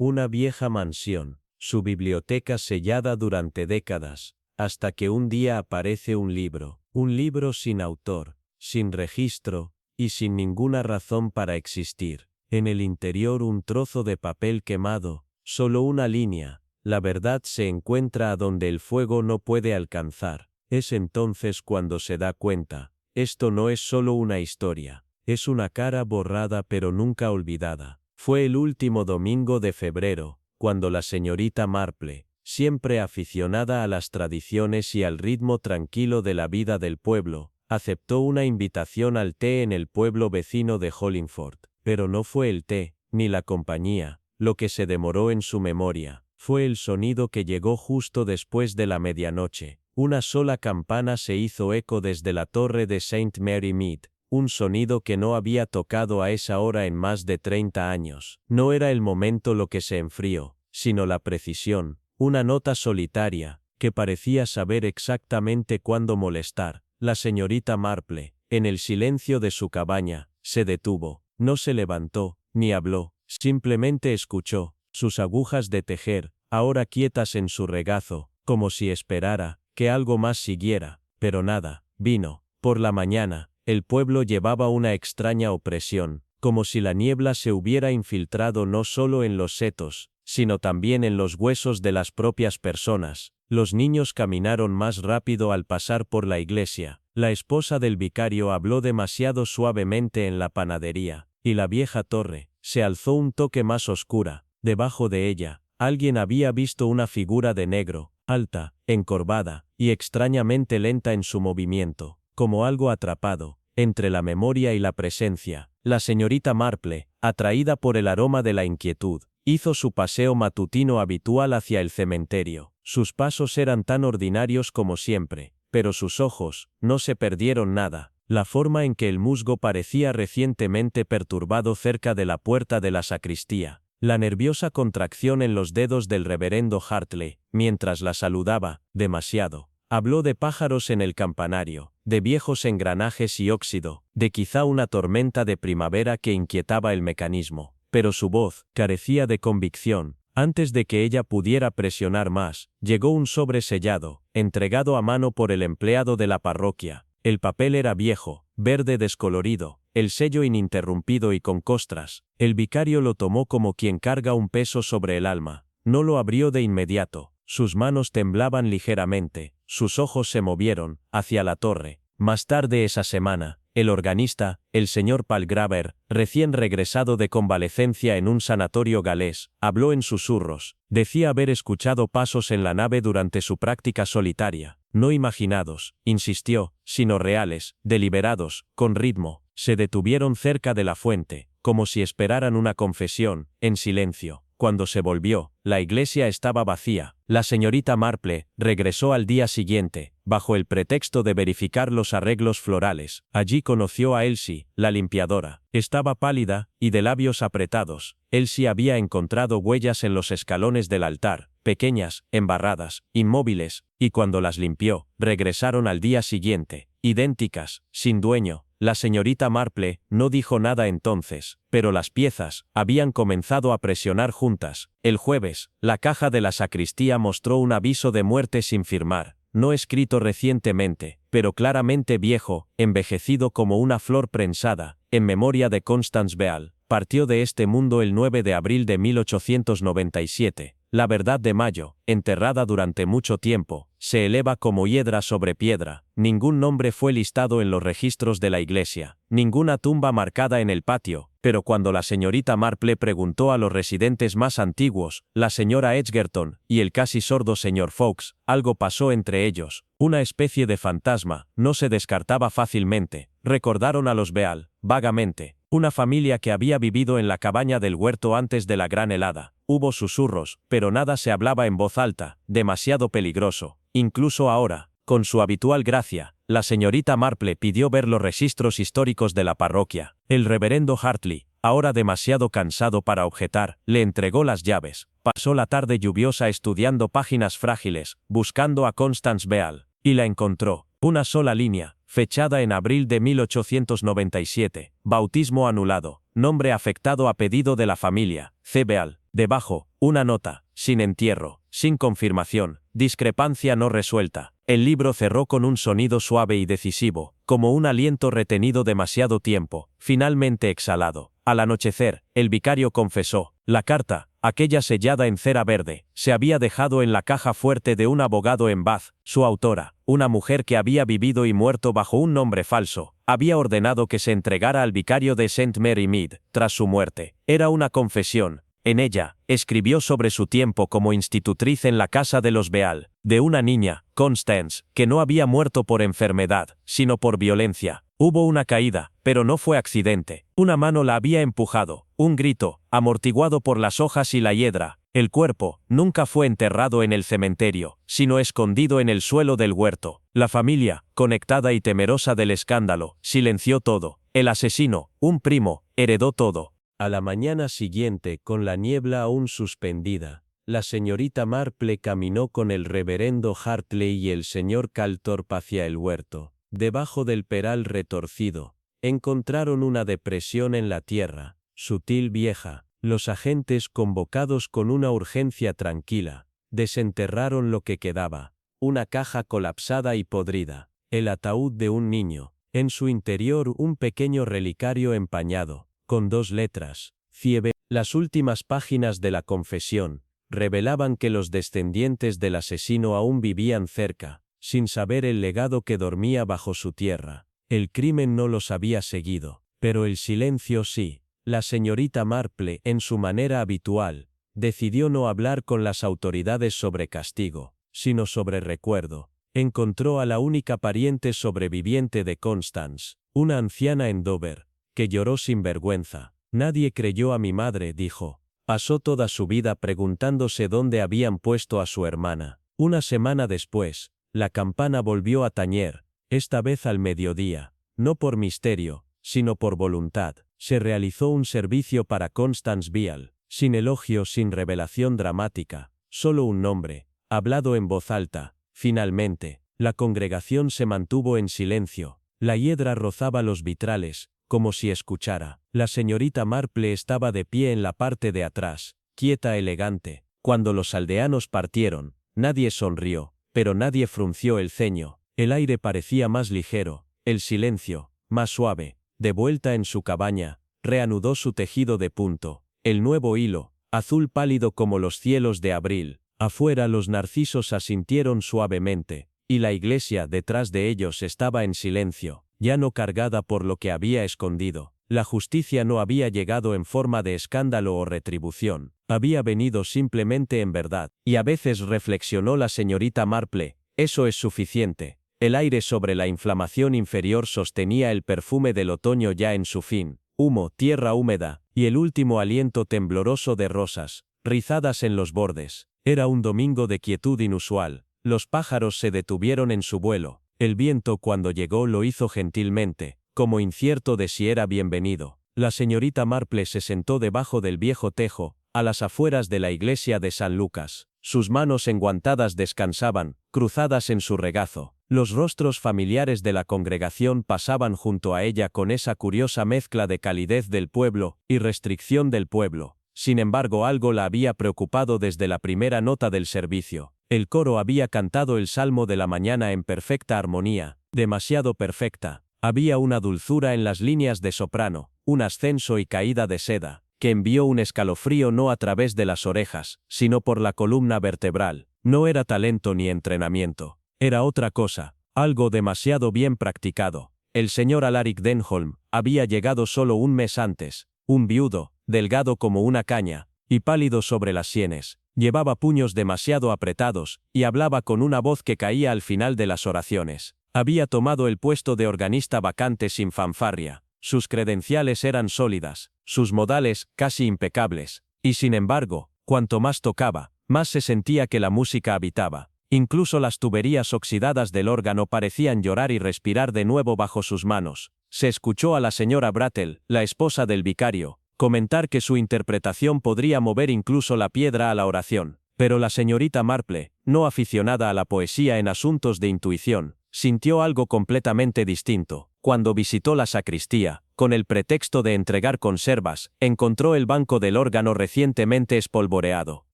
Una vieja mansión, su biblioteca sellada durante décadas, hasta que un día aparece un libro sin autor, sin registro, y sin ninguna razón para existir. En el interior un trozo de papel quemado, solo una línea, la verdad se encuentra a donde el fuego no puede alcanzar. Es entonces cuando se da cuenta, esto no es solo una historia, es una cara borrada pero nunca olvidada. Fue el último domingo de febrero, cuando la señorita Marple, siempre aficionada a las tradiciones y al ritmo tranquilo de la vida del pueblo, aceptó una invitación al té en el pueblo vecino de Hollingford. Pero no fue el té, ni la compañía, lo que se demoró en su memoria, fue el sonido que llegó justo después de la medianoche. Una sola campana se hizo eco desde la torre de St. Mary Mead, un sonido que no había tocado a esa hora en más de 30 años. No era el momento lo que se enfrió, sino la precisión, una nota solitaria, que parecía saber exactamente cuándo molestar. La señorita Marple, en el silencio de su cabaña, se detuvo, no se levantó, ni habló, simplemente escuchó, sus agujas de tejer, ahora quietas en su regazo, como si esperara que algo más siguiera, pero nada, vino. Por la mañana, el pueblo llevaba una extraña opresión, como si la niebla se hubiera infiltrado no solo en los setos, sino también en los huesos de las propias personas. Los niños caminaron más rápido al pasar por la iglesia. La esposa del vicario habló demasiado suavemente en la panadería, y la vieja torre se alzó un toque más oscura. Debajo de ella, alguien había visto una figura de negro, alta, encorvada, y extrañamente lenta en su movimiento, como algo atrapado entre la memoria y la presencia. La señorita Marple, atraída por el aroma de la inquietud, hizo su paseo matutino habitual hacia el cementerio. Sus pasos eran tan ordinarios como siempre, pero sus ojos no se perdieron nada. La forma en que el musgo parecía recientemente perturbado cerca de la puerta de la sacristía, la nerviosa contracción en los dedos del reverendo Hartley, mientras la saludaba, demasiado. Habló de pájaros en el campanario, de viejos engranajes y óxido, de quizá una tormenta de primavera que inquietaba el mecanismo, pero su voz carecía de convicción. Antes de que ella pudiera presionar más, llegó un sobre sellado, entregado a mano por el empleado de la parroquia. El papel era viejo, verde descolorido, el sello ininterrumpido y con costras. El vicario lo tomó como quien carga un peso sobre el alma. No lo abrió de inmediato. Sus manos temblaban ligeramente, sus ojos se movieron hacia la torre. Más tarde esa semana, el organista, el señor Palgraver, recién regresado de convalecencia en un sanatorio galés, habló en susurros. Decía haber escuchado pasos en la nave durante su práctica solitaria. No imaginados, insistió, sino reales, deliberados, con ritmo. Se detuvieron cerca de la fuente, como si esperaran una confesión, en silencio. Cuando se volvió, la iglesia estaba vacía. La señorita Marple regresó al día siguiente, bajo el pretexto de verificar los arreglos florales. Allí conoció a Elsie, la limpiadora. Estaba pálida, y de labios apretados. Elsie había encontrado huellas en los escalones del altar, pequeñas, embarradas, inmóviles, y cuando las limpió, regresaron al día siguiente, idénticas, sin dueño. La señorita Marple no dijo nada entonces, pero las piezas habían comenzado a presionar juntas. El jueves, la caja de la sacristía mostró un aviso de muerte sin firmar, no escrito recientemente, pero claramente viejo, envejecido como una flor prensada, en memoria de Constance Beal. Partió de este mundo el 9 de abril de 1897. La verdad de Mayo, enterrada durante mucho tiempo, se eleva como hiedra sobre piedra. Ningún nombre fue listado en los registros de la iglesia, ninguna tumba marcada en el patio, pero cuando la señorita Marple preguntó a los residentes más antiguos, la señora Edgerton y el casi sordo señor Fawkes, algo pasó entre ellos. Una especie de fantasma, no se descartaba fácilmente. Recordaron a los Beal, vagamente, una familia que había vivido en la cabaña del huerto antes de la gran helada. Hubo susurros, pero nada se hablaba en voz alta, demasiado peligroso. Incluso ahora, con su habitual gracia, la señorita Marple pidió ver los registros históricos de la parroquia. El reverendo Hartley, ahora demasiado cansado para objetar, le entregó las llaves. Pasó la tarde lluviosa estudiando páginas frágiles, buscando a Constance Beal, y la encontró. Una sola línea, fechada en abril de 1897, bautismo anulado, nombre afectado a pedido de la familia, C. Beal. Debajo, una nota, sin entierro, sin confirmación, discrepancia no resuelta. El libro cerró con un sonido suave y decisivo, como un aliento retenido demasiado tiempo, finalmente exhalado. Al anochecer, el vicario confesó: la carta, aquella sellada en cera verde, se había dejado en la caja fuerte de un abogado en Bath. Su autora, una mujer que había vivido y muerto bajo un nombre falso, había ordenado que se entregara al vicario de St. Mary Mead, tras su muerte. Era una confesión. En ella, escribió sobre su tiempo como institutriz en la casa de los Beal, de una niña, Constance, que no había muerto por enfermedad, sino por violencia. Hubo una caída, pero no fue accidente. Una mano la había empujado, un grito, amortiguado por las hojas y la hiedra. El cuerpo nunca fue enterrado en el cementerio, sino escondido en el suelo del huerto. La familia, conectada y temerosa del escándalo, silenció todo. El asesino, un primo, heredó todo. A la mañana siguiente, con la niebla aún suspendida, la señorita Marple caminó con el reverendo Hartley y el señor Calthorpe hacia el huerto. Debajo del peral retorcido, encontraron una depresión en la tierra, sutil vieja. Los agentes, convocados con una urgencia tranquila, desenterraron lo que quedaba: una caja colapsada y podrida, el ataúd de un niño, en su interior un pequeño relicario empañado, con 2 letras, Ciebe. Las últimas páginas de la confesión revelaban que los descendientes del asesino aún vivían cerca, sin saber el legado que dormía bajo su tierra. El crimen no los había seguido, pero el silencio sí. La señorita Marple, en su manera habitual, decidió no hablar con las autoridades sobre castigo, sino sobre recuerdo. Encontró a la única pariente sobreviviente de Constance, una anciana en Dover, que lloró sin vergüenza. Nadie creyó a mi madre, dijo. Pasó toda su vida preguntándose dónde habían puesto a su hermana. Una semana después, la campana volvió a tañer, esta vez al mediodía. No por misterio, sino por voluntad. Se realizó un servicio para Constance Beal, sin elogio, sin revelación dramática, solo un nombre, hablado en voz alta. Finalmente, la congregación se mantuvo en silencio. La hiedra rozaba los vitrales, como si escuchara. La señorita Marple estaba de pie en la parte de atrás, quieta, elegante. Cuando los aldeanos partieron, nadie sonrió, pero nadie frunció el ceño. El aire parecía más ligero, el silencio, más suave. De vuelta en su cabaña, reanudó su tejido de punto. El nuevo hilo, azul pálido como los cielos de abril. Afuera los narcisos asintieron suavemente, y la iglesia detrás de ellos estaba en silencio, ya no cargada por lo que había escondido. La justicia no había llegado en forma de escándalo o retribución, había venido simplemente en verdad. Y a veces reflexionó la señorita Marple, eso es suficiente. El aire sobre la inflamación inferior sostenía el perfume del otoño ya en su fin, humo, tierra húmeda, y el último aliento tembloroso de rosas, rizadas en los bordes. Era un domingo de quietud inusual. Los pájaros se detuvieron en su vuelo. El viento, cuando llegó, lo hizo gentilmente, como incierto de si era bienvenido. La señorita Marple se sentó debajo del viejo tejo, a las afueras de la iglesia de San Lucas. Sus manos enguantadas descansaban, cruzadas en su regazo. Los rostros familiares de la congregación pasaban junto a ella con esa curiosa mezcla de calidez del pueblo y restricción del pueblo. Sin embargo, algo la había preocupado desde la primera nota del servicio. El coro había cantado el salmo de la mañana en perfecta armonía, demasiado perfecta. Había una dulzura en las líneas de soprano, un ascenso y caída de seda, que envió un escalofrío no a través de las orejas, sino por la columna vertebral. No era talento ni entrenamiento. Era otra cosa, algo demasiado bien practicado. El señor Alaric Denholm había llegado solo un mes antes, un viudo, delgado como una caña, y pálido sobre las sienes. Llevaba puños demasiado apretados, y hablaba con una voz que caía al final de las oraciones. Había tomado el puesto de organista vacante sin fanfarria. Sus credenciales eran sólidas, sus modales casi impecables, y sin embargo, cuanto más tocaba, más se sentía que la música habitaba. Incluso las tuberías oxidadas del órgano parecían llorar y respirar de nuevo bajo sus manos. Se escuchó a la señora Brattle, la esposa del vicario, comentar que su interpretación podría mover incluso la piedra a la oración. Pero la señorita Marple, no aficionada a la poesía en asuntos de intuición, sintió algo completamente distinto. Cuando visitó la sacristía, con el pretexto de entregar conservas, encontró el banco del órgano recientemente espolvoreado,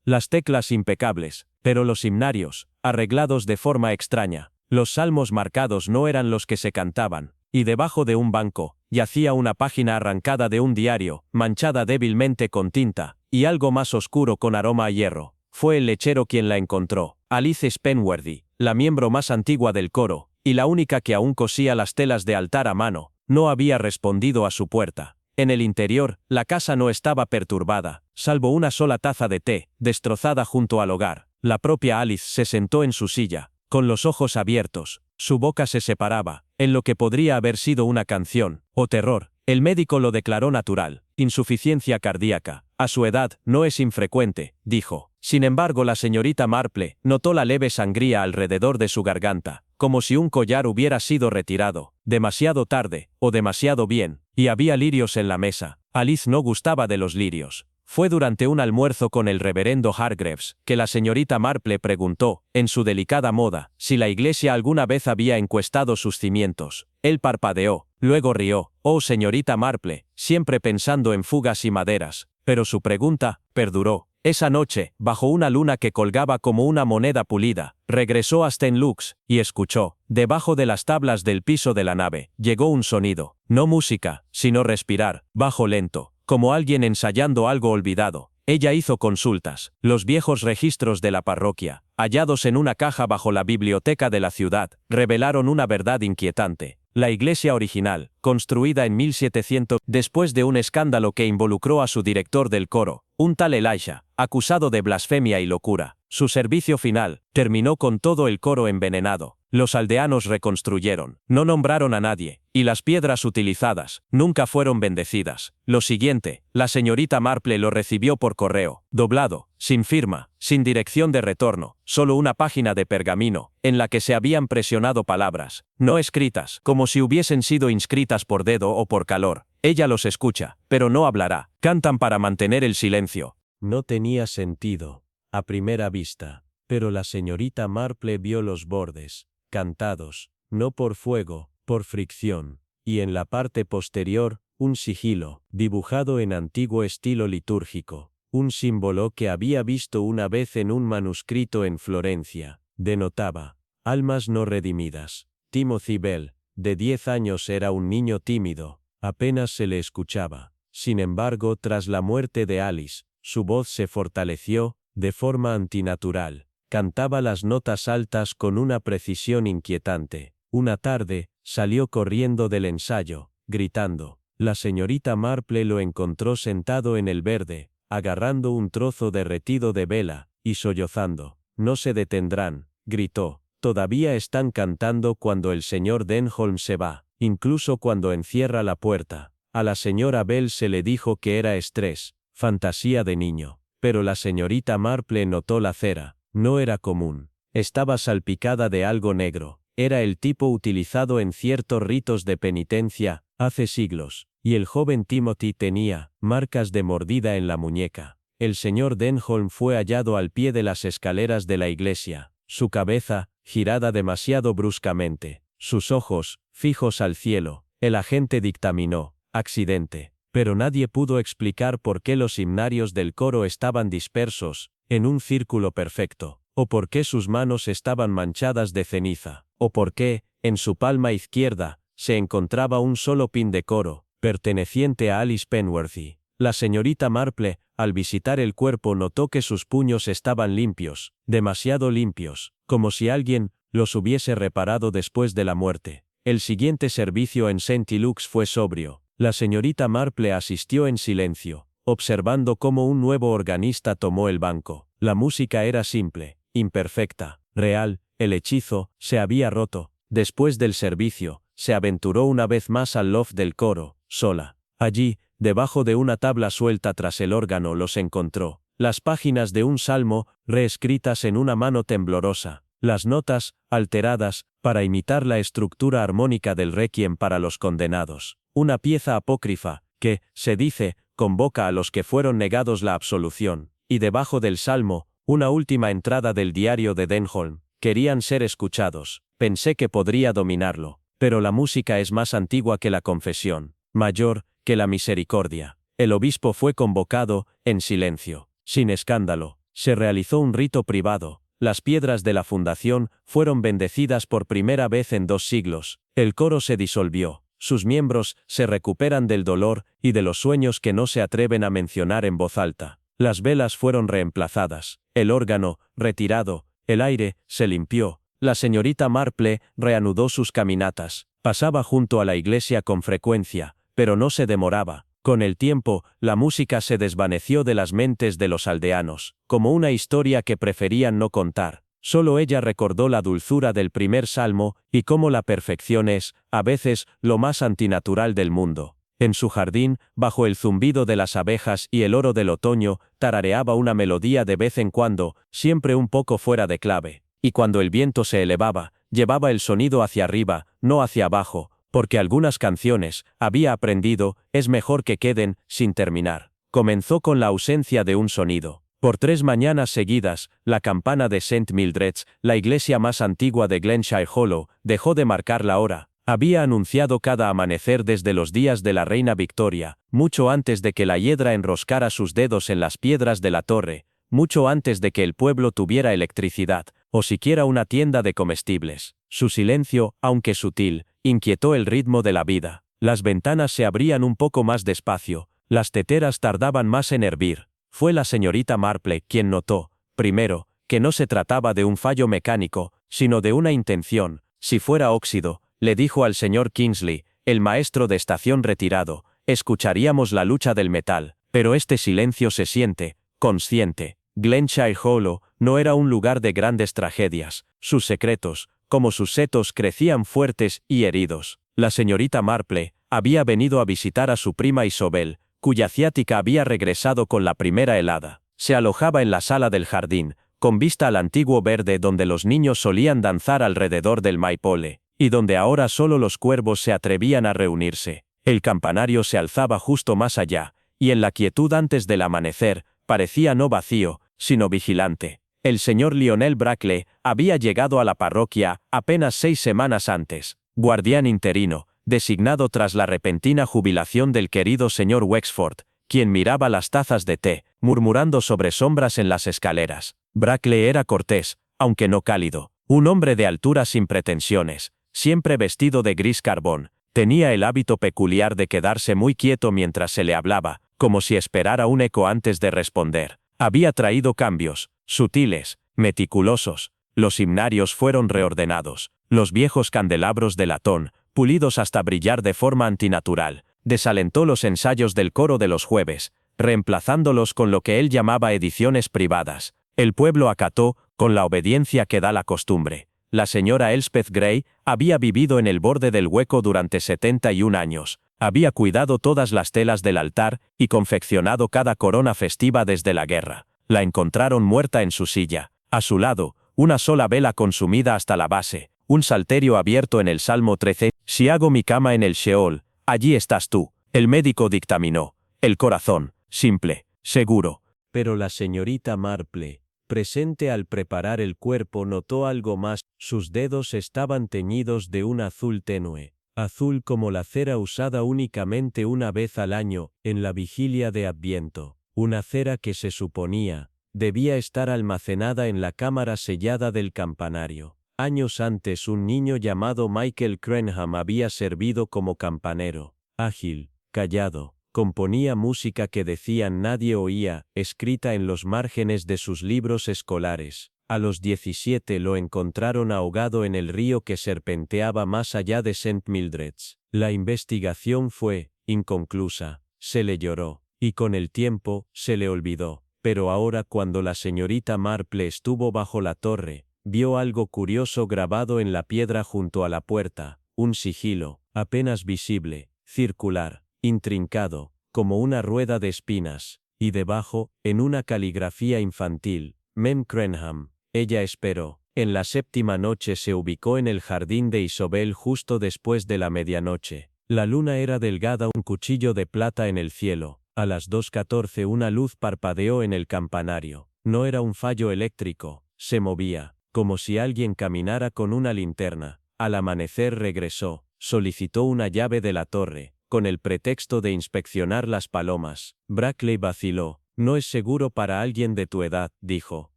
las teclas impecables, pero los himnarios, arreglados de forma extraña. Los salmos marcados no eran los que se cantaban, y debajo de un banco, yacía una página arrancada de un diario, manchada débilmente con tinta, y algo más oscuro con aroma a hierro. Fue el lechero quien la encontró, Alice Penworthy, la miembro más antigua del coro, y la única que aún cosía las telas de altar a mano, no había respondido a su puerta. En el interior, la casa no estaba perturbada, salvo una sola taza de té, destrozada junto al hogar. La propia Alice se sentó en su silla, con los ojos abiertos, su boca se separaba, en lo que podría haber sido una canción, o terror. El médico lo declaró natural, insuficiencia cardíaca. A su edad, no es infrecuente, dijo. Sin embargo, la señorita Marple notó la leve sangría alrededor de su garganta, como si un collar hubiera sido retirado, demasiado tarde, o demasiado bien, y había lirios en la mesa. Alice no gustaba de los lirios. Fue durante un almuerzo con el reverendo Hargreaves que la señorita Marple preguntó, en su delicada moda, si la iglesia alguna vez había encuestado sus cimientos. Él parpadeó, luego rió. Oh, señorita Marple, siempre pensando en fugas y maderas. Pero su pregunta perduró. Esa noche, bajo una luna que colgaba como una moneda pulida, regresó a Stenlux, y escuchó, debajo de las tablas del piso de la nave, llegó un sonido, no música, sino respirar, bajo lento, como alguien ensayando algo olvidado. Ella hizo consultas. Los viejos registros de la parroquia, hallados en una caja bajo la biblioteca de la ciudad, revelaron una verdad inquietante. La iglesia original, construida en 1700, después de un escándalo que involucró a su director del coro, un tal Elisha, acusado de blasfemia y locura. Su servicio final terminó con todo el coro envenenado. Los aldeanos reconstruyeron, no nombraron a nadie, y las piedras utilizadas nunca fueron bendecidas. Lo siguiente, la señorita Marple lo recibió por correo, doblado, sin firma, sin dirección de retorno, solo una página de pergamino, en la que se habían presionado palabras, no escritas, como si hubiesen sido inscritas por dedo o por calor. Ella los escucha, pero no hablará. Cantan para mantener el silencio. No tenía sentido, a primera vista, pero la señorita Marple vio los bordes, cantados, no por fuego, por fricción, y en la parte posterior, un sigilo, dibujado en antiguo estilo litúrgico, un símbolo que había visto una vez en un manuscrito en Florencia, denotaba, almas no redimidas. Timothy Bell, de 10 años, era un niño tímido, apenas se le escuchaba. Sin embargo, tras la muerte de Alice, su voz se fortaleció, de forma antinatural. Cantaba las notas altas con una precisión inquietante. Una tarde, salió corriendo del ensayo, gritando. La señorita Marple lo encontró sentado en el verde, agarrando un trozo derretido de vela, y sollozando. No se detendrán, gritó. Todavía están cantando cuando el señor Denholm se va, incluso cuando encierra la puerta. A la señora Bell se le dijo que era estrés, fantasía de niño. Pero la señorita Marple notó la cera. No era común. Estaba salpicada de algo negro. Era el tipo utilizado en ciertos ritos de penitencia, hace siglos, y el joven Timothy tenía marcas de mordida en la muñeca. El señor Denholm fue hallado al pie de las escaleras de la iglesia, su cabeza, girada demasiado bruscamente, sus ojos, fijos al cielo. El agente dictaminó, accidente. Pero nadie pudo explicar por qué los himnarios del coro estaban dispersos, en un círculo perfecto, o por qué sus manos estaban manchadas de ceniza, o por qué, en su palma izquierda, se encontraba un solo pin de coro, perteneciente a Alice Penworthy. La señorita Marple, al visitar el cuerpo, notó que sus puños estaban limpios, demasiado limpios, como si alguien los hubiese reparado después de la muerte. El siguiente servicio en St. Luke's fue sobrio. La señorita Marple asistió en silencio, observando cómo un nuevo organista tomó el banco. La música era simple, imperfecta, real. El hechizo se había roto. Después del servicio, se aventuró una vez más al loft del coro, sola. Allí, debajo de una tabla suelta tras el órgano, los encontró. Las páginas de un salmo, reescritas en una mano temblorosa. Las notas, alteradas, para imitar la estructura armónica del Requiem para los condenados. Una pieza apócrifa, que, se dice, convoca a los que fueron negados la absolución. Y debajo del salmo, una última entrada del diario de Denholm. Querían ser escuchados. Pensé que podría dominarlo. Pero la música es más antigua que la confesión. mayor que la misericordia. El obispo fue convocado, en silencio, sin escándalo. Se realizó un rito privado. Las piedras de la fundación fueron bendecidas por primera vez en 2 siglos. El coro se disolvió. Sus miembros se recuperan del dolor y de los sueños que no se atreven a mencionar en voz alta. Las velas fueron reemplazadas. El órgano, retirado. El aire se limpió. La señorita Marple reanudó sus caminatas. Pasaba junto a la iglesia con frecuencia, pero no se demoraba. Con el tiempo, la música se desvaneció de las mentes de los aldeanos, como una historia que preferían no contar. Solo ella recordó la dulzura del primer salmo y cómo la perfección es, a veces, lo más antinatural del mundo. En su jardín, bajo el zumbido de las abejas y el oro del otoño, tarareaba una melodía de vez en cuando, siempre un poco fuera de clave. Y cuando el viento se elevaba, llevaba el sonido hacia arriba, no hacia abajo, porque algunas canciones, había aprendido, es mejor que queden sin terminar. Comenzó con la ausencia de un sonido. Por 3 mañanas seguidas, la campana de St. Mildred's, la iglesia más antigua de Glenshire Hollow, dejó de marcar la hora. Había anunciado cada amanecer desde los días de la reina Victoria, mucho antes de que la hiedra enroscara sus dedos en las piedras de la torre, mucho antes de que el pueblo tuviera electricidad, o siquiera una tienda de comestibles. Su silencio, aunque sutil, inquietó el ritmo de la vida. Las ventanas se abrían un poco más despacio, las teteras tardaban más en hervir. Fue la señorita Marple quien notó, primero, que no se trataba de un fallo mecánico, sino de una intención. Si fuera óxido, le dijo al señor Kingsley, el maestro de estación retirado, escucharíamos la lucha del metal, pero este silencio se siente, consciente. Glenshire Hollow no era un lugar de grandes tragedias. Sus secretos, como sus setos, crecían fuertes y heridos. La señorita Marple había venido a visitar a su prima Isobel, cuya ciática había regresado con la primera helada. Se alojaba en la sala del jardín, con vista al antiguo verde donde los niños solían danzar alrededor del Maypole, y donde ahora solo los cuervos se atrevían a reunirse. El campanario se alzaba justo más allá, y en la quietud antes del amanecer, parecía no vacío, sino vigilante. El señor Lionel Brackley había llegado a la parroquia apenas 6 semanas antes, guardián interino, designado tras la repentina jubilación del querido señor Wexford, quien miraba las tazas de té, murmurando sobre sombras en las escaleras. Brackley era cortés, aunque no cálido, un hombre de altura sin pretensiones, siempre vestido de gris carbón. Tenía el hábito peculiar de quedarse muy quieto mientras se le hablaba, como si esperara un eco antes de responder. Había traído cambios, sutiles, meticulosos. Los himnarios fueron reordenados. Los viejos candelabros de latón, pulidos hasta brillar de forma antinatural, desalentó los ensayos del coro de los jueves, reemplazándolos con lo que él llamaba ediciones privadas. El pueblo acató, con la obediencia que da la costumbre. La señora Elspeth Gray había vivido en el borde del hueco durante 71 años. Había cuidado todas las telas del altar y confeccionado cada corona festiva desde la guerra. La encontraron muerta en su silla. A su lado, una sola vela consumida hasta la base, un salterio abierto en el Salmo 13. Si hago mi cama en el Sheol, allí estás tú. El médico dictaminó. El corazón, simple, seguro. Pero la señorita Marple, presente al preparar el cuerpo, notó algo más. Sus dedos estaban teñidos de un azul tenue. Azul como la cera usada únicamente una vez al año, en la vigilia de Adviento. Una cera que se suponía debía estar almacenada en la cámara sellada del campanario. Años antes un niño llamado Michael Crenham había servido como campanero. Ágil, callado, componía música que decían nadie oía, escrita en los márgenes de sus libros escolares. A los 17 lo encontraron ahogado en el río que serpenteaba más allá de St. Mildred's. La investigación fue inconclusa, se le lloró, y con el tiempo se le olvidó. Pero ahora, cuando la señorita Marple estuvo bajo la torre, vio algo curioso grabado en la piedra junto a la puerta, un sigilo, apenas visible, circular, intrincado, como una rueda de espinas, y debajo, en una caligrafía infantil, Mem Crenham. Ella esperó. En la 7ª noche se ubicó en el jardín de Isobel justo después de la medianoche. La luna era delgada, un cuchillo de plata en el cielo. A las 2:14 una luz parpadeó en el campanario. No era un fallo eléctrico, se movía, como si alguien caminara con una linterna. Al amanecer regresó, solicitó una llave de la torre, con el pretexto de inspeccionar las palomas. Brackley vaciló. No es seguro para alguien de tu edad, dijo.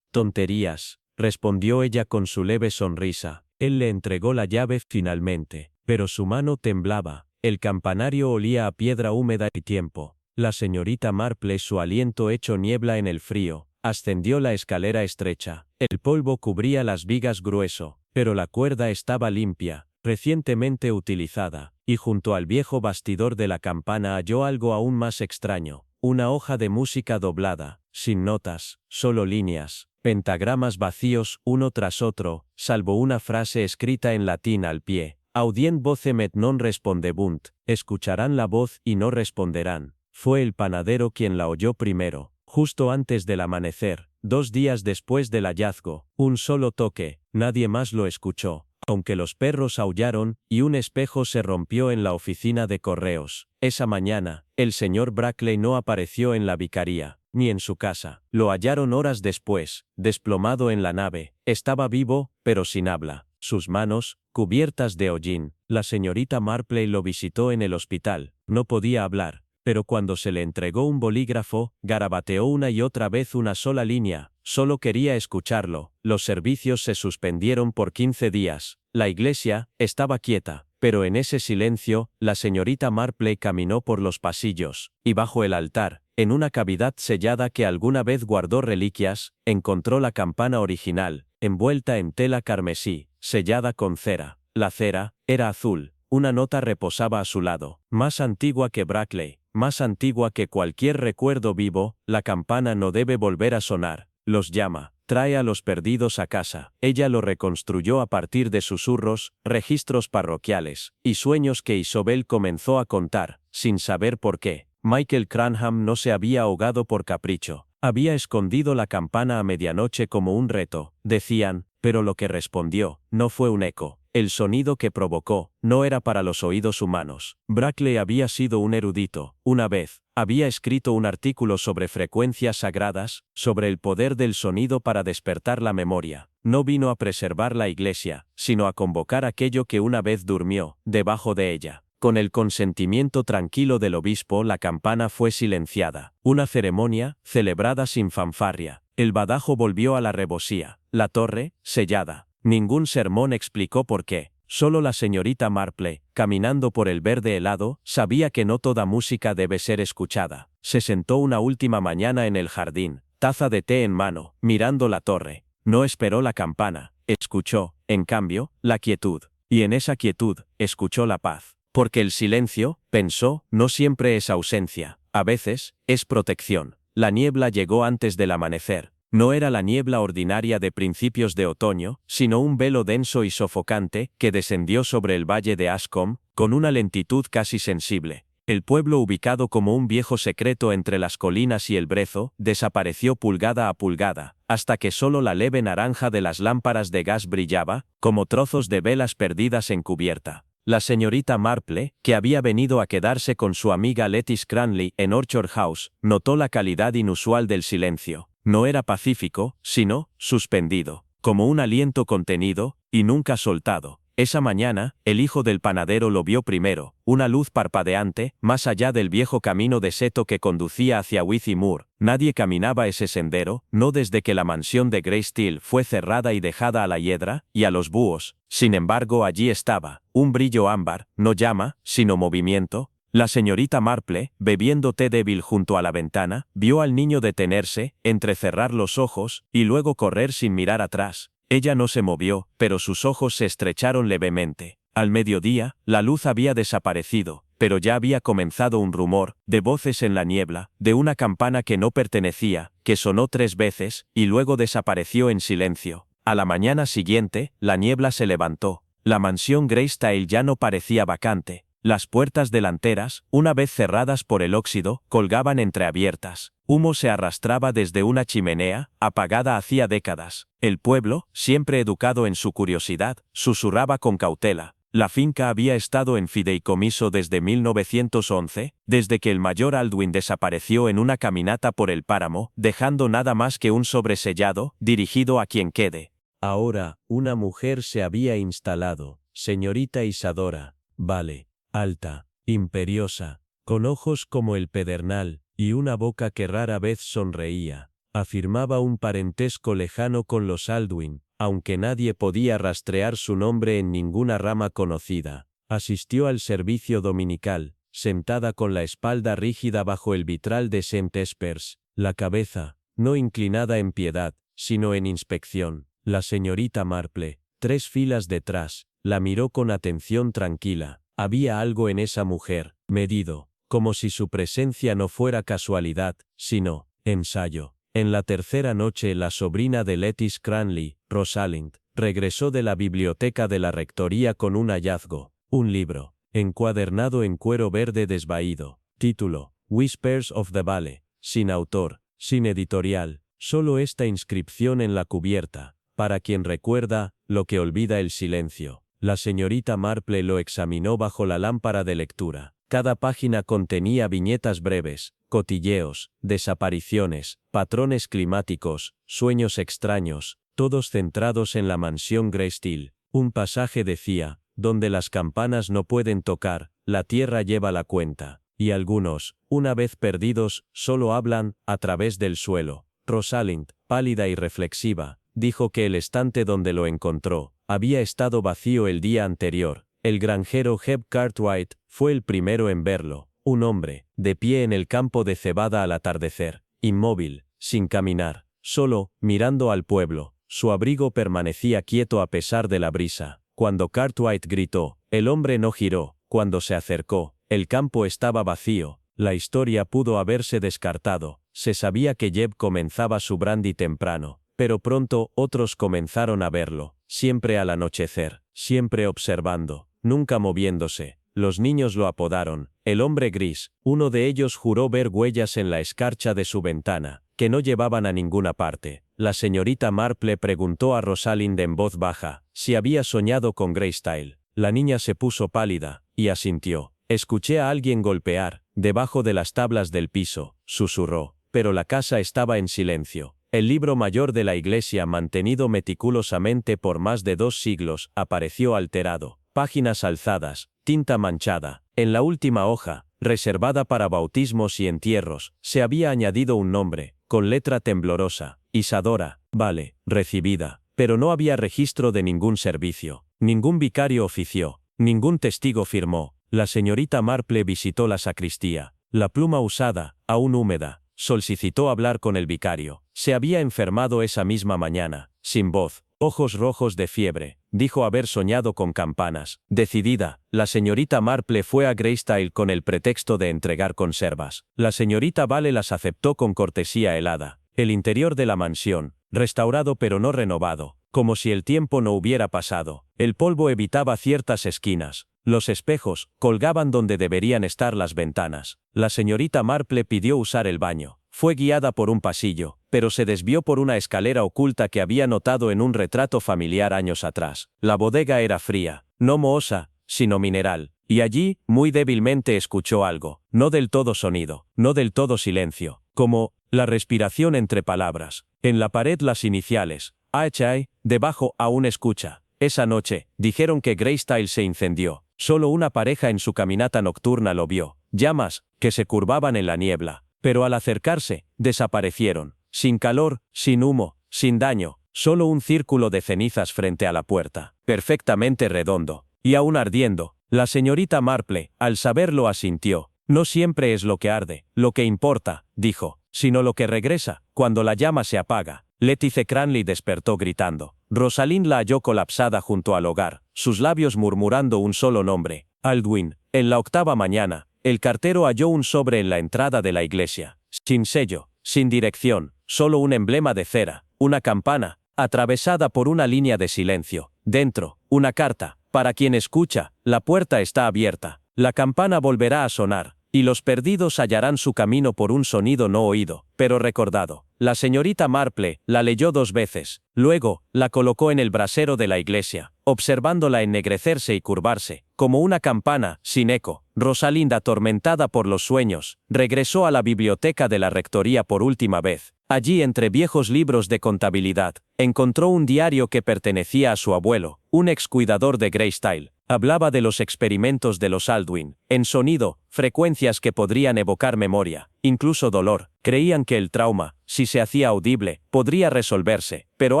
Tonterías, respondió ella con su leve sonrisa. Él le entregó la llave finalmente, pero su mano temblaba. El campanario olía a piedra húmeda y tiempo. La señorita Marple, su aliento hecho niebla en el frío, ascendió la escalera estrecha. El polvo cubría las vigas grueso, pero la cuerda estaba limpia, recientemente utilizada, y junto al viejo bastidor de la campana halló algo aún más extraño, una hoja de música doblada, sin notas, solo líneas, pentagramas vacíos uno tras otro, salvo una frase escrita en latín al pie. Audient vocem et non respondebunt, escucharán la voz y no responderán. Fue el panadero quien la oyó primero, justo antes del amanecer, 2 días después del hallazgo, un solo toque, nadie más lo escuchó, aunque los perros aullaron, y un espejo se rompió en la oficina de correos. Esa mañana, el señor Brackley no apareció en la vicaría, ni en su casa. Lo hallaron horas después, desplomado en la nave. Estaba vivo, pero sin habla. Sus manos, cubiertas de hollín. La señorita Marple lo visitó en el hospital. No podía hablar, pero cuando se le entregó un bolígrafo, garabateó una y otra vez una sola línea. Solo quería escucharlo. Los servicios se suspendieron por 15 días. La iglesia estaba quieta, pero en ese silencio, la señorita Marple caminó por los pasillos, y bajo el altar, en una cavidad sellada que alguna vez guardó reliquias, encontró la campana original, envuelta en tela carmesí, sellada con cera. La cera era azul. Una nota reposaba a su lado, más antigua que Brackley, más antigua que cualquier recuerdo vivo. La campana no debe volver a sonar. Los llama. Trae a los perdidos a casa. Ella lo reconstruyó a partir de susurros, registros parroquiales, y sueños que Isobel comenzó a contar, sin saber por qué. Michael Cranham no se había ahogado por capricho. Había escondido la campana a medianoche como un reto, decían, pero lo que respondió no fue un eco. El sonido que provocó no era para los oídos humanos. Brackley había sido un erudito. Una vez, había escrito un artículo sobre frecuencias sagradas, sobre el poder del sonido para despertar la memoria. No vino a preservar la iglesia, sino a convocar aquello que una vez durmió, debajo de ella. Con el consentimiento tranquilo del obispo, la campana fue silenciada. Una ceremonia, celebrada sin fanfarria. El badajo volvió a la rebosía. La torre, sellada. Ningún sermón explicó por qué. Solo la señorita Marple, caminando por el verde helado, sabía que no toda música debe ser escuchada. Se sentó una última mañana en el jardín, taza de té en mano, mirando la torre. No esperó la campana. Escuchó, en cambio, la quietud. Y en esa quietud, escuchó la paz. Porque el silencio, pensó, no siempre es ausencia. A veces, es protección. La niebla llegó antes del amanecer. No era la niebla ordinaria de principios de otoño, sino un velo denso y sofocante que descendió sobre el valle de Ascombe, con una lentitud casi sensible. El pueblo, ubicado como un viejo secreto entre las colinas y el brezo, desapareció pulgada a pulgada, hasta que solo la leve naranja de las lámparas de gas brillaba, como trozos de velas perdidas en cubierta. La señorita Marple, que había venido a quedarse con su amiga Letty Cranley en Orchard House, notó la calidad inusual del silencio. No era pacífico, sino suspendido, como un aliento contenido, y nunca soltado. Esa mañana, el hijo del panadero lo vio primero, una luz parpadeante, más allá del viejo camino de seto que conducía hacia Withy Moor. Nadie caminaba ese sendero, no desde que la mansión de Greysteel fue cerrada y dejada a la hiedra, y a los búhos. Sin embargo, allí estaba, un brillo ámbar, no llama, sino movimiento. La señorita Marple, bebiendo té débil junto a la ventana, vio al niño detenerse, entrecerrar los ojos, y luego correr sin mirar atrás. Ella no se movió, pero sus ojos se estrecharon levemente. Al mediodía, la luz había desaparecido, pero ya había comenzado un rumor, de voces en la niebla, de una campana que no pertenecía, que sonó 3 veces, y luego desapareció en silencio. A la mañana siguiente, la niebla se levantó. La mansión Greysteel ya no parecía vacante. Las puertas delanteras, una vez cerradas por el óxido, colgaban entreabiertas. Humo se arrastraba desde una chimenea, apagada hacía décadas. El pueblo, siempre educado en su curiosidad, susurraba con cautela. La finca había estado en fideicomiso desde 1911, desde que el mayor Aldwin desapareció en una caminata por el páramo, dejando nada más que un sobresellado, dirigido a quien quede. Ahora, una mujer se había instalado, señorita Isadora, vale. Alta, imperiosa, con ojos como el pedernal, y una boca que rara vez sonreía. Afirmaba un parentesco lejano con los Aldwin, aunque nadie podía rastrear su nombre en ninguna rama conocida. Asistió al servicio dominical, sentada con la espalda rígida bajo el vitral de St. Espers, la cabeza, no inclinada en piedad, sino en inspección. La señorita Marple, 3 filas detrás, la miró con atención tranquila. Había algo en esa mujer, medido, como si su presencia no fuera casualidad, sino ensayo. En la tercera noche la sobrina de Lettice Cranley, Rosalind, regresó de la biblioteca de la rectoría con un hallazgo, un libro, encuadernado en cuero verde desvaído, título, Whispers of the Valley, sin autor, sin editorial, solo esta inscripción en la cubierta, para quien recuerda, lo que olvida el silencio. La señorita Marple lo examinó bajo la lámpara de lectura. Cada página contenía viñetas breves, cotilleos, desapariciones, patrones climáticos, sueños extraños, todos centrados en la mansión Greysteel. Un pasaje decía, donde las campanas no pueden tocar, la tierra lleva la cuenta, y algunos, una vez perdidos, solo hablan, a través del suelo. Rosalind, pálida y reflexiva, dijo que el estante donde lo encontró, había estado vacío el día anterior. El granjero Heb Cartwright fue el primero en verlo, un hombre, de pie en el campo de cebada al atardecer, inmóvil, sin caminar, solo, mirando al pueblo. Su abrigo permanecía quieto a pesar de la brisa. Cuando Cartwright gritó, el hombre no giró. Cuando se acercó, el campo estaba vacío. La historia pudo haberse descartado. Se sabía que Jeb comenzaba su brandy temprano, pero pronto otros comenzaron a verlo, siempre al anochecer, siempre observando, nunca moviéndose. Los niños lo apodaron el hombre gris. Uno de ellos juró ver huellas en la escarcha de su ventana, que no llevaban a ninguna parte. La señorita Marple preguntó a Rosalind en voz baja si había soñado con Greysteel. La niña se puso pálida, y asintió. Escuché a alguien golpear, debajo de las tablas del piso, susurró, pero la casa estaba en silencio. El libro mayor de la iglesia, mantenido meticulosamente por más de 2 siglos, apareció alterado. Páginas alzadas, tinta manchada. En la última hoja, reservada para bautismos y entierros, se había añadido un nombre, con letra temblorosa, Isadora, vale, recibida. Pero no había registro de ningún servicio. Ningún vicario ofició. Ningún testigo firmó. La señorita Marple visitó la sacristía. La pluma usada, aún húmeda, solicitó hablar con el vicario. Se había enfermado esa misma mañana, sin voz, ojos rojos de fiebre. Dijo haber soñado con campanas. Decidida, la señorita Marple fue a Greysteel con el pretexto de entregar conservas. La señorita Vale las aceptó con cortesía helada. El interior de la mansión, restaurado pero no renovado, como si el tiempo no hubiera pasado. El polvo evitaba ciertas esquinas. Los espejos colgaban donde deberían estar las ventanas. La señorita Marple pidió usar el baño. Fue guiada por un pasillo, pero se desvió por una escalera oculta que había notado en un retrato familiar años atrás. La bodega era fría, no mohosa, sino mineral, y allí, muy débilmente escuchó algo, no del todo sonido, no del todo silencio, como la respiración entre palabras. En la pared las iniciales, HI, debajo aún escucha. Esa noche, dijeron que Greysteel se incendió. Solo una pareja en su caminata nocturna lo vio, llamas, que se curvaban en la niebla. Pero al acercarse, desaparecieron, sin calor, sin humo, sin daño, solo un círculo de cenizas frente a la puerta, perfectamente redondo, y aún ardiendo. La señorita Marple, al saberlo, asintió. No siempre es lo que arde, lo que importa, dijo, sino lo que regresa, cuando la llama se apaga. Lettice Cranley despertó gritando. Rosalind la halló colapsada junto al hogar, sus labios murmurando un solo nombre, Aldwin. En la 8ª mañana, el cartero halló un sobre en la entrada de la iglesia, sin sello, sin dirección, solo un emblema de cera, una campana, atravesada por una línea de silencio. Dentro, una carta. Para quien escucha, la puerta está abierta. La campana volverá a sonar, y los perdidos hallarán su camino por un sonido no oído, pero recordado. La señorita Marple la leyó 2 veces, luego, la colocó en el brasero de la iglesia, observándola ennegrecerse y curvarse, como una campana, sin eco. Rosalind, atormentada por los sueños, regresó a la biblioteca de la rectoría por última vez. Allí, entre viejos libros de contabilidad, encontró un diario que pertenecía a su abuelo, un excuidador de Greysteel. Hablaba de los experimentos de los Aldwin, en sonido, frecuencias que podrían evocar memoria, incluso dolor. Creían que el trauma, si se hacía audible, podría resolverse, pero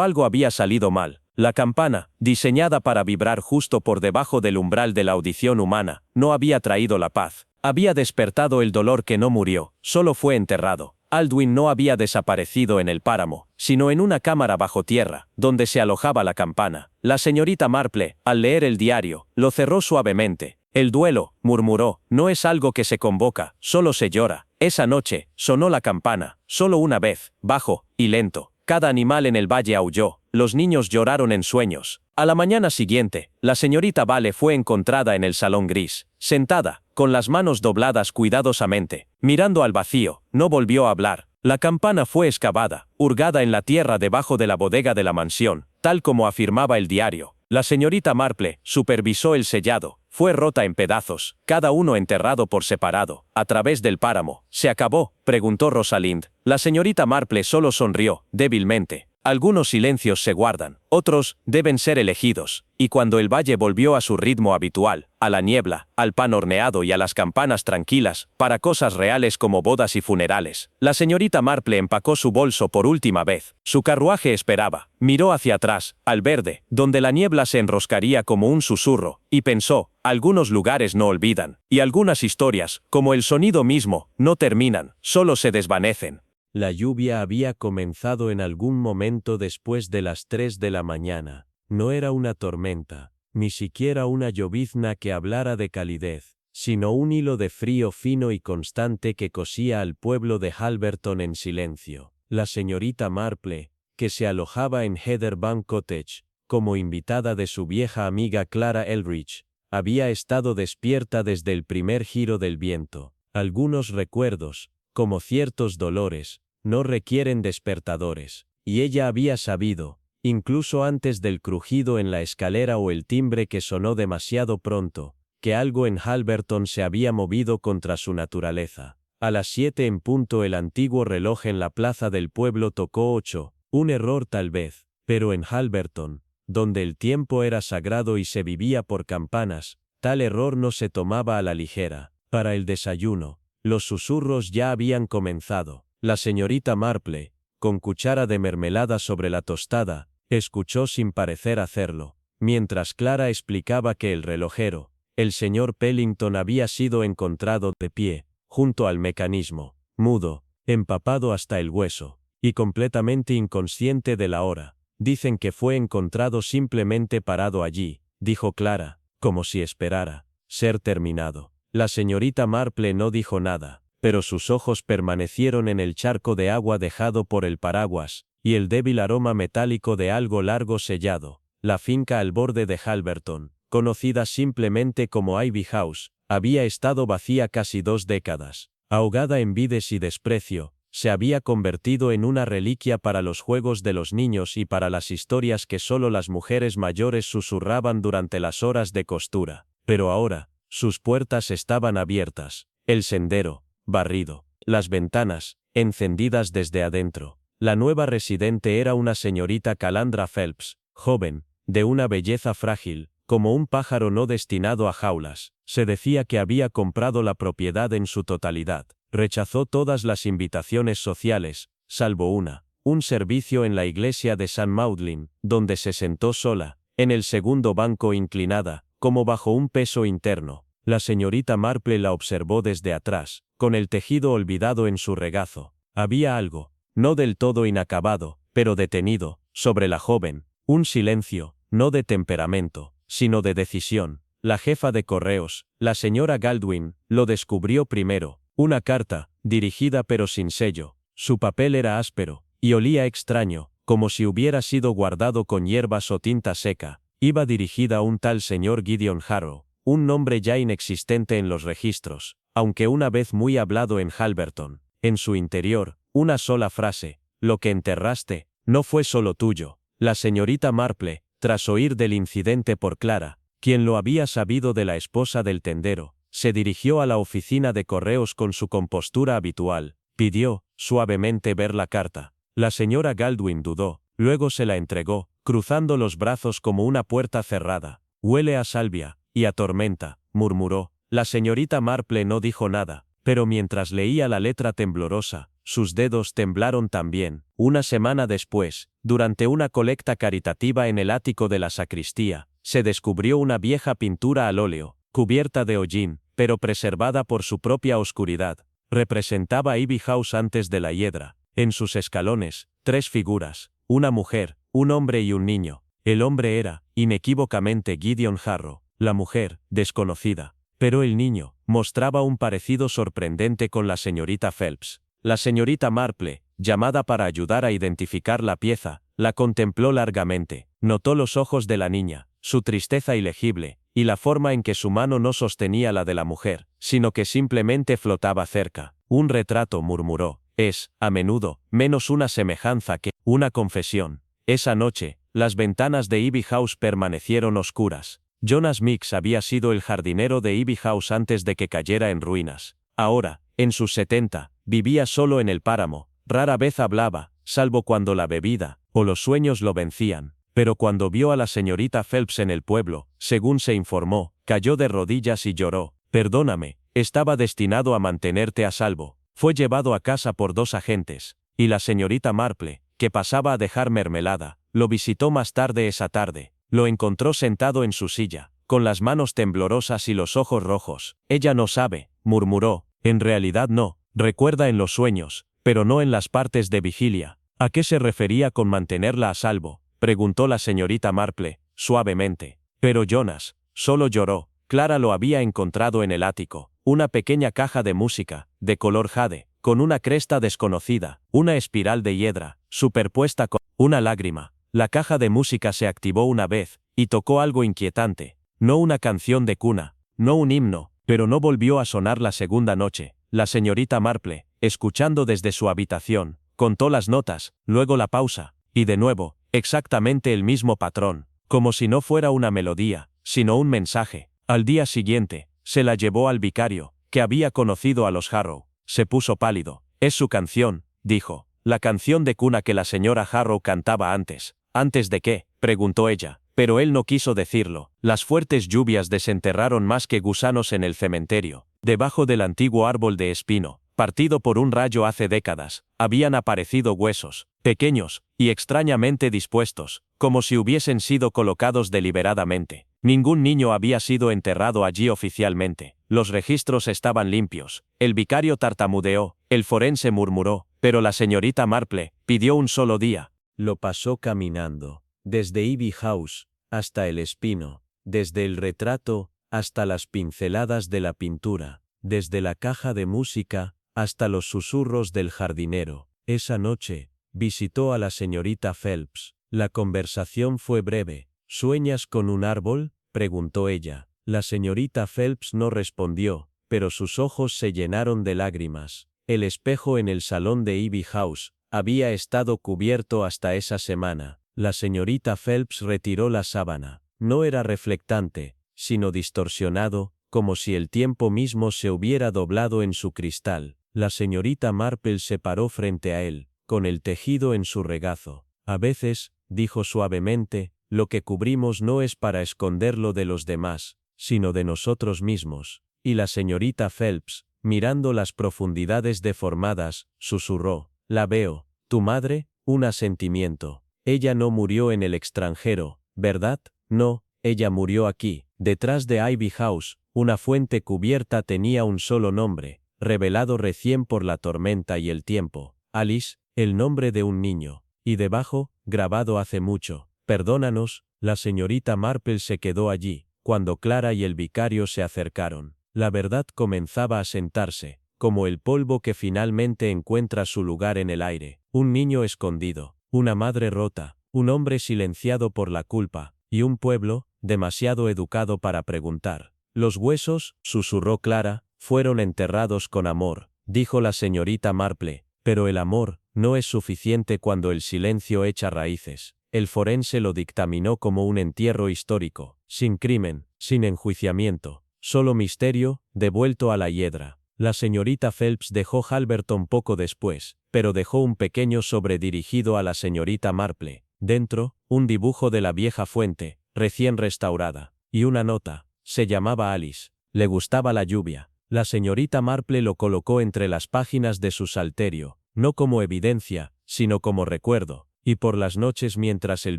algo había salido mal. La campana, diseñada para vibrar justo por debajo del umbral de la audición humana, no había traído la paz. Había despertado el dolor que no murió, solo fue enterrado. Aldwin no había desaparecido en el páramo, sino en una cámara bajo tierra, donde se alojaba la campana. La señorita Marple, al leer el diario, lo cerró suavemente. El duelo, murmuró, no es algo que se convoca, solo se llora. Esa noche, sonó la campana, solo una vez, bajo y lento. Cada animal en el valle aulló, los niños lloraron en sueños. A la mañana siguiente, la señorita Vale fue encontrada en el salón gris, sentada, con las manos dobladas cuidadosamente, mirando al vacío. No volvió a hablar. La campana fue excavada, hurgada en la tierra debajo de la bodega de la mansión, tal como afirmaba el diario. La señorita Marple supervisó el sellado. Fue rota en pedazos, cada uno enterrado por separado, a través del páramo. ¿Se acabó?, preguntó Rosalind. La señorita Marple solo sonrió, débilmente. Algunos silencios se guardan, otros deben ser elegidos. Y cuando el valle volvió a su ritmo habitual, a la niebla, al pan horneado y a las campanas tranquilas, para cosas reales como bodas y funerales, la señorita Marple empacó su bolso por última vez. Su carruaje esperaba. Miró hacia atrás, al verde, donde la niebla se enroscaría como un susurro, y pensó, algunos lugares no olvidan, y algunas historias, como el sonido mismo, no terminan, solo se desvanecen. La lluvia había comenzado en algún momento después de las 3 de la mañana. No era una tormenta, ni siquiera una llovizna que hablara de calidez, sino un hilo de frío fino y constante que cosía al pueblo de Halverton en silencio. La señorita Marple, que se alojaba en Heatherbank Cottage, como invitada de su vieja amiga Clara Elrich, había estado despierta desde el primer giro del viento. Algunos recuerdos, como ciertos dolores, no requieren despertadores, y ella había sabido, incluso antes del crujido en la escalera o el timbre que sonó demasiado pronto, que algo en Halverton se había movido contra su naturaleza. A las 7 en punto el antiguo reloj en la plaza del pueblo tocó 8, un error tal vez, pero en Halverton, donde el tiempo era sagrado y se vivía por campanas, tal error no se tomaba a la ligera. Para el desayuno, los susurros ya habían comenzado. La señorita Marple, con cuchara de mermelada sobre la tostada, escuchó sin parecer hacerlo, mientras Clara explicaba que el relojero, el señor Pellington, había sido encontrado de pie, junto al mecanismo, mudo, empapado hasta el hueso, y completamente inconsciente de la hora. Dicen que fue encontrado simplemente parado allí, dijo Clara, como si esperara ser terminado. La señorita Marple no dijo nada, pero sus ojos permanecieron en el charco de agua dejado por el paraguas, y el débil aroma metálico de algo largo sellado. La finca al borde de Halverton, conocida simplemente como Ivy House, había estado vacía casi 2 décadas. Ahogada en vides y desprecio, se había convertido en una reliquia para los juegos de los niños y para las historias que solo las mujeres mayores susurraban durante las horas de costura. Pero ahora, sus puertas estaban abiertas, el sendero barrido, las ventanas encendidas desde adentro. La nueva residente era una señorita Calandra Phelps, joven, de una belleza frágil, como un pájaro no destinado a jaulas. Se decía que había comprado la propiedad en su totalidad. Rechazó todas las invitaciones sociales, salvo una, un servicio en la iglesia de St. Maudlin, donde se sentó sola, en el segundo banco inclinada, como bajo un peso interno. La señorita Marple la observó desde atrás, con el tejido olvidado en su regazo. Había algo, no del todo inacabado, pero detenido, sobre la joven, un silencio, no de temperamento, sino de decisión. La jefa de correos, la señora Galdwin, lo descubrió primero. Una carta, dirigida pero sin sello. Su papel era áspero, y olía extraño, como si hubiera sido guardado con hierbas o tinta seca. Iba dirigida a un tal señor Gideon Harrow, un nombre ya inexistente en los registros, aunque una vez muy hablado en Halverton. En su interior, una sola frase: lo que enterraste, no fue solo tuyo. La señorita Marple, tras oír del incidente por Clara, quien lo había sabido de la esposa del tendero, se dirigió a la oficina de correos con su compostura habitual. Pidió, suavemente, ver la carta. La señora Galdwin dudó, luego se la entregó, cruzando los brazos como una puerta cerrada. Huele a salvia, y atormenta, murmuró. La señorita Marple no dijo nada, pero mientras leía la letra temblorosa, sus dedos temblaron también. Una semana después, durante una colecta caritativa en el ático de la sacristía, se descubrió una vieja pintura al óleo, cubierta de hollín, pero preservada por su propia oscuridad. Representaba Ivy House antes de la hiedra. En sus escalones, 3 figuras, una mujer, un hombre y un niño. El hombre era, inequívocamente, Gideon Harrow, la mujer, desconocida. Pero el niño mostraba un parecido sorprendente con la señorita Phelps. La señorita Marple, llamada para ayudar a identificar la pieza, la contempló largamente. Notó los ojos de la niña, su tristeza ilegible, y la forma en que su mano no sostenía la de la mujer, sino que simplemente flotaba cerca. Un retrato, murmuró. Es, a menudo, menos una semejanza que una confesión. Esa noche, las ventanas de Ivy House permanecieron oscuras. Jonas Mix había sido el jardinero de Ivy House antes de que cayera en ruinas. Ahora, en sus 70, vivía solo en el páramo. Rara vez hablaba, salvo cuando la bebida o los sueños lo vencían. Pero cuando vio a la señorita Phelps en el pueblo, según se informó, cayó de rodillas y lloró. Perdóname, estaba destinado a mantenerte a salvo. Fue llevado a casa por 2 agentes, y la señorita Marple, que pasaba a dejar mermelada, lo visitó más tarde esa tarde. Lo encontró sentado en su silla, con las manos temblorosas y los ojos rojos. Ella no sabe, murmuró. En realidad no, recuerda en los sueños, pero no en las partes de vigilia. ¿A qué se refería con mantenerla a salvo?, preguntó la señorita Marple, suavemente. Pero Jonas solo lloró. Clara lo había encontrado en el ático. Una pequeña caja de música, de color jade, con una cresta desconocida, una espiral de hiedra, superpuesta con una lágrima. La caja de música se activó una vez, y tocó algo inquietante. No una canción de cuna, no un himno, pero no volvió a sonar la segunda noche. La señorita Marple, escuchando desde su habitación, contó las notas, luego la pausa, y de nuevo, exactamente el mismo patrón, como si no fuera una melodía, sino un mensaje. Al día siguiente, se la llevó al vicario, que había conocido a los Harrow. Se puso pálido. Es su canción, dijo. La canción de cuna que la señora Harrow cantaba antes. ¿Antes de qué?, preguntó ella. Pero él no quiso decirlo. Las fuertes lluvias desenterraron más que gusanos en el cementerio. Debajo del antiguo árbol de espino, partido por un rayo hace décadas, habían aparecido huesos, pequeños, y extrañamente dispuestos, como si hubiesen sido colocados deliberadamente. Ningún niño había sido enterrado allí oficialmente. Los registros estaban limpios. El vicario tartamudeó, el forense murmuró, pero la señorita Marple pidió un solo día. Lo pasó caminando, desde Ivy House hasta el espino, desde el retrato hasta las pinceladas de la pintura, desde la caja de música hasta los susurros del jardinero. Esa noche, visitó a la señorita Phelps. La conversación fue breve. ¿Sueñas con un árbol?, preguntó ella. La señorita Phelps no respondió, pero sus ojos se llenaron de lágrimas. El espejo en el salón de Ivy House había estado cubierto hasta esa semana. La señorita Phelps retiró la sábana. No era reflectante, sino distorsionado, como si el tiempo mismo se hubiera doblado en su cristal. La señorita Marple se paró frente a él, con el tejido en su regazo. A veces, dijo suavemente, lo que cubrimos no es para esconderlo de los demás, sino de nosotros mismos. Y la señorita Phelps, mirando las profundidades deformadas, susurró, «La veo. ¿Tu madre?». Un asentimiento. «Ella no murió en el extranjero, ¿verdad?». «No, ella murió aquí». Detrás de Ivy House, una fuente cubierta tenía un solo nombre, revelado recién por la tormenta y el tiempo. Alice, el nombre de un niño. Y debajo, grabado hace mucho, «Perdónanos». La señorita Marple se quedó allí, cuando Clara y el vicario se acercaron. La verdad comenzaba a sentarse, como el polvo que finalmente encuentra su lugar en el aire. Un niño escondido, una madre rota, un hombre silenciado por la culpa, y un pueblo, demasiado educado para preguntar. «Los huesos», susurró Clara, «fueron enterrados con amor», dijo la señorita Marple, «pero el amor no es suficiente cuando el silencio echa raíces». El forense lo dictaminó como un entierro histórico, sin crimen, sin enjuiciamiento, solo misterio, devuelto a la hiedra. La señorita Phelps dejó Halberton poco después, pero dejó un pequeño sobre dirigido a la señorita Marple. Dentro, un dibujo de la vieja fuente, recién restaurada, y una nota. Se llamaba Alice. Le gustaba la lluvia. La señorita Marple lo colocó entre las páginas de su salterio, no como evidencia, sino como recuerdo, y por las noches mientras el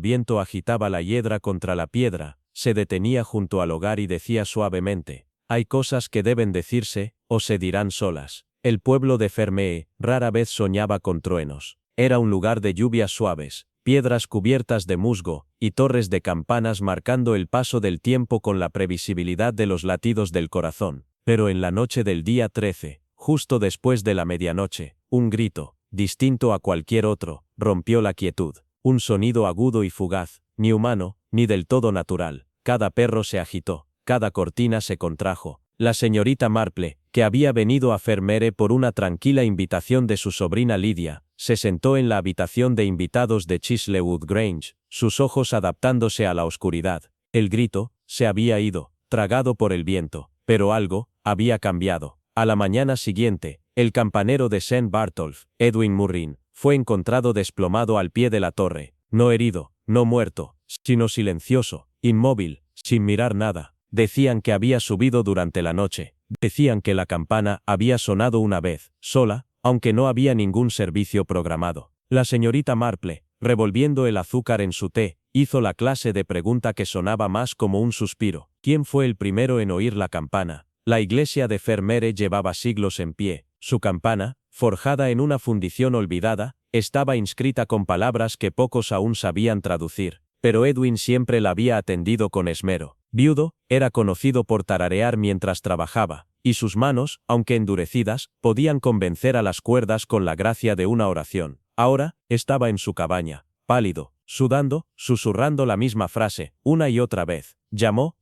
viento agitaba la hiedra contra la piedra, se detenía junto al hogar y decía suavemente: hay cosas que deben decirse, o se dirán solas. El pueblo de Fermée rara vez soñaba con truenos. Era un lugar de lluvias suaves, piedras cubiertas de musgo, y torres de campanas marcando el paso del tiempo con la previsibilidad de los latidos del corazón. Pero en la noche del día 13, justo después de la medianoche, un grito, distinto a cualquier otro, rompió la quietud. Un sonido agudo y fugaz, ni humano, ni del todo natural. Cada perro se agitó, cada cortina se contrajo. La señorita Marple, que había venido a Fermére por una tranquila invitación de su sobrina Lydia, se sentó en la habitación de invitados de Chisleywood Grange, sus ojos adaptándose a la oscuridad. El grito se había ido, tragado por el viento, pero algo había cambiado. A la mañana siguiente, el campanero de St. Bartolph, Edwin Murrin, fue encontrado desplomado al pie de la torre, no herido, no muerto, sino silencioso, inmóvil, sin mirar nada. Decían que había subido durante la noche. Decían que la campana había sonado una vez, sola, aunque no había ningún servicio programado. La señorita Marple, revolviendo el azúcar en su té, hizo la clase de pregunta que sonaba más como un suspiro. ¿Quién fue el primero en oír la campana? La iglesia de Fermére llevaba siglos en pie. Su campana, forjada en una fundición olvidada, estaba inscrita con palabras que pocos aún sabían traducir. Pero Edwin siempre la había atendido con esmero. Viudo, era conocido por tararear mientras trabajaba, y sus manos, aunque endurecidas, podían convencer a las cuerdas con la gracia de una oración. Ahora, estaba en su cabaña, pálido, sudando, susurrando la misma frase, una y otra vez. Llamó,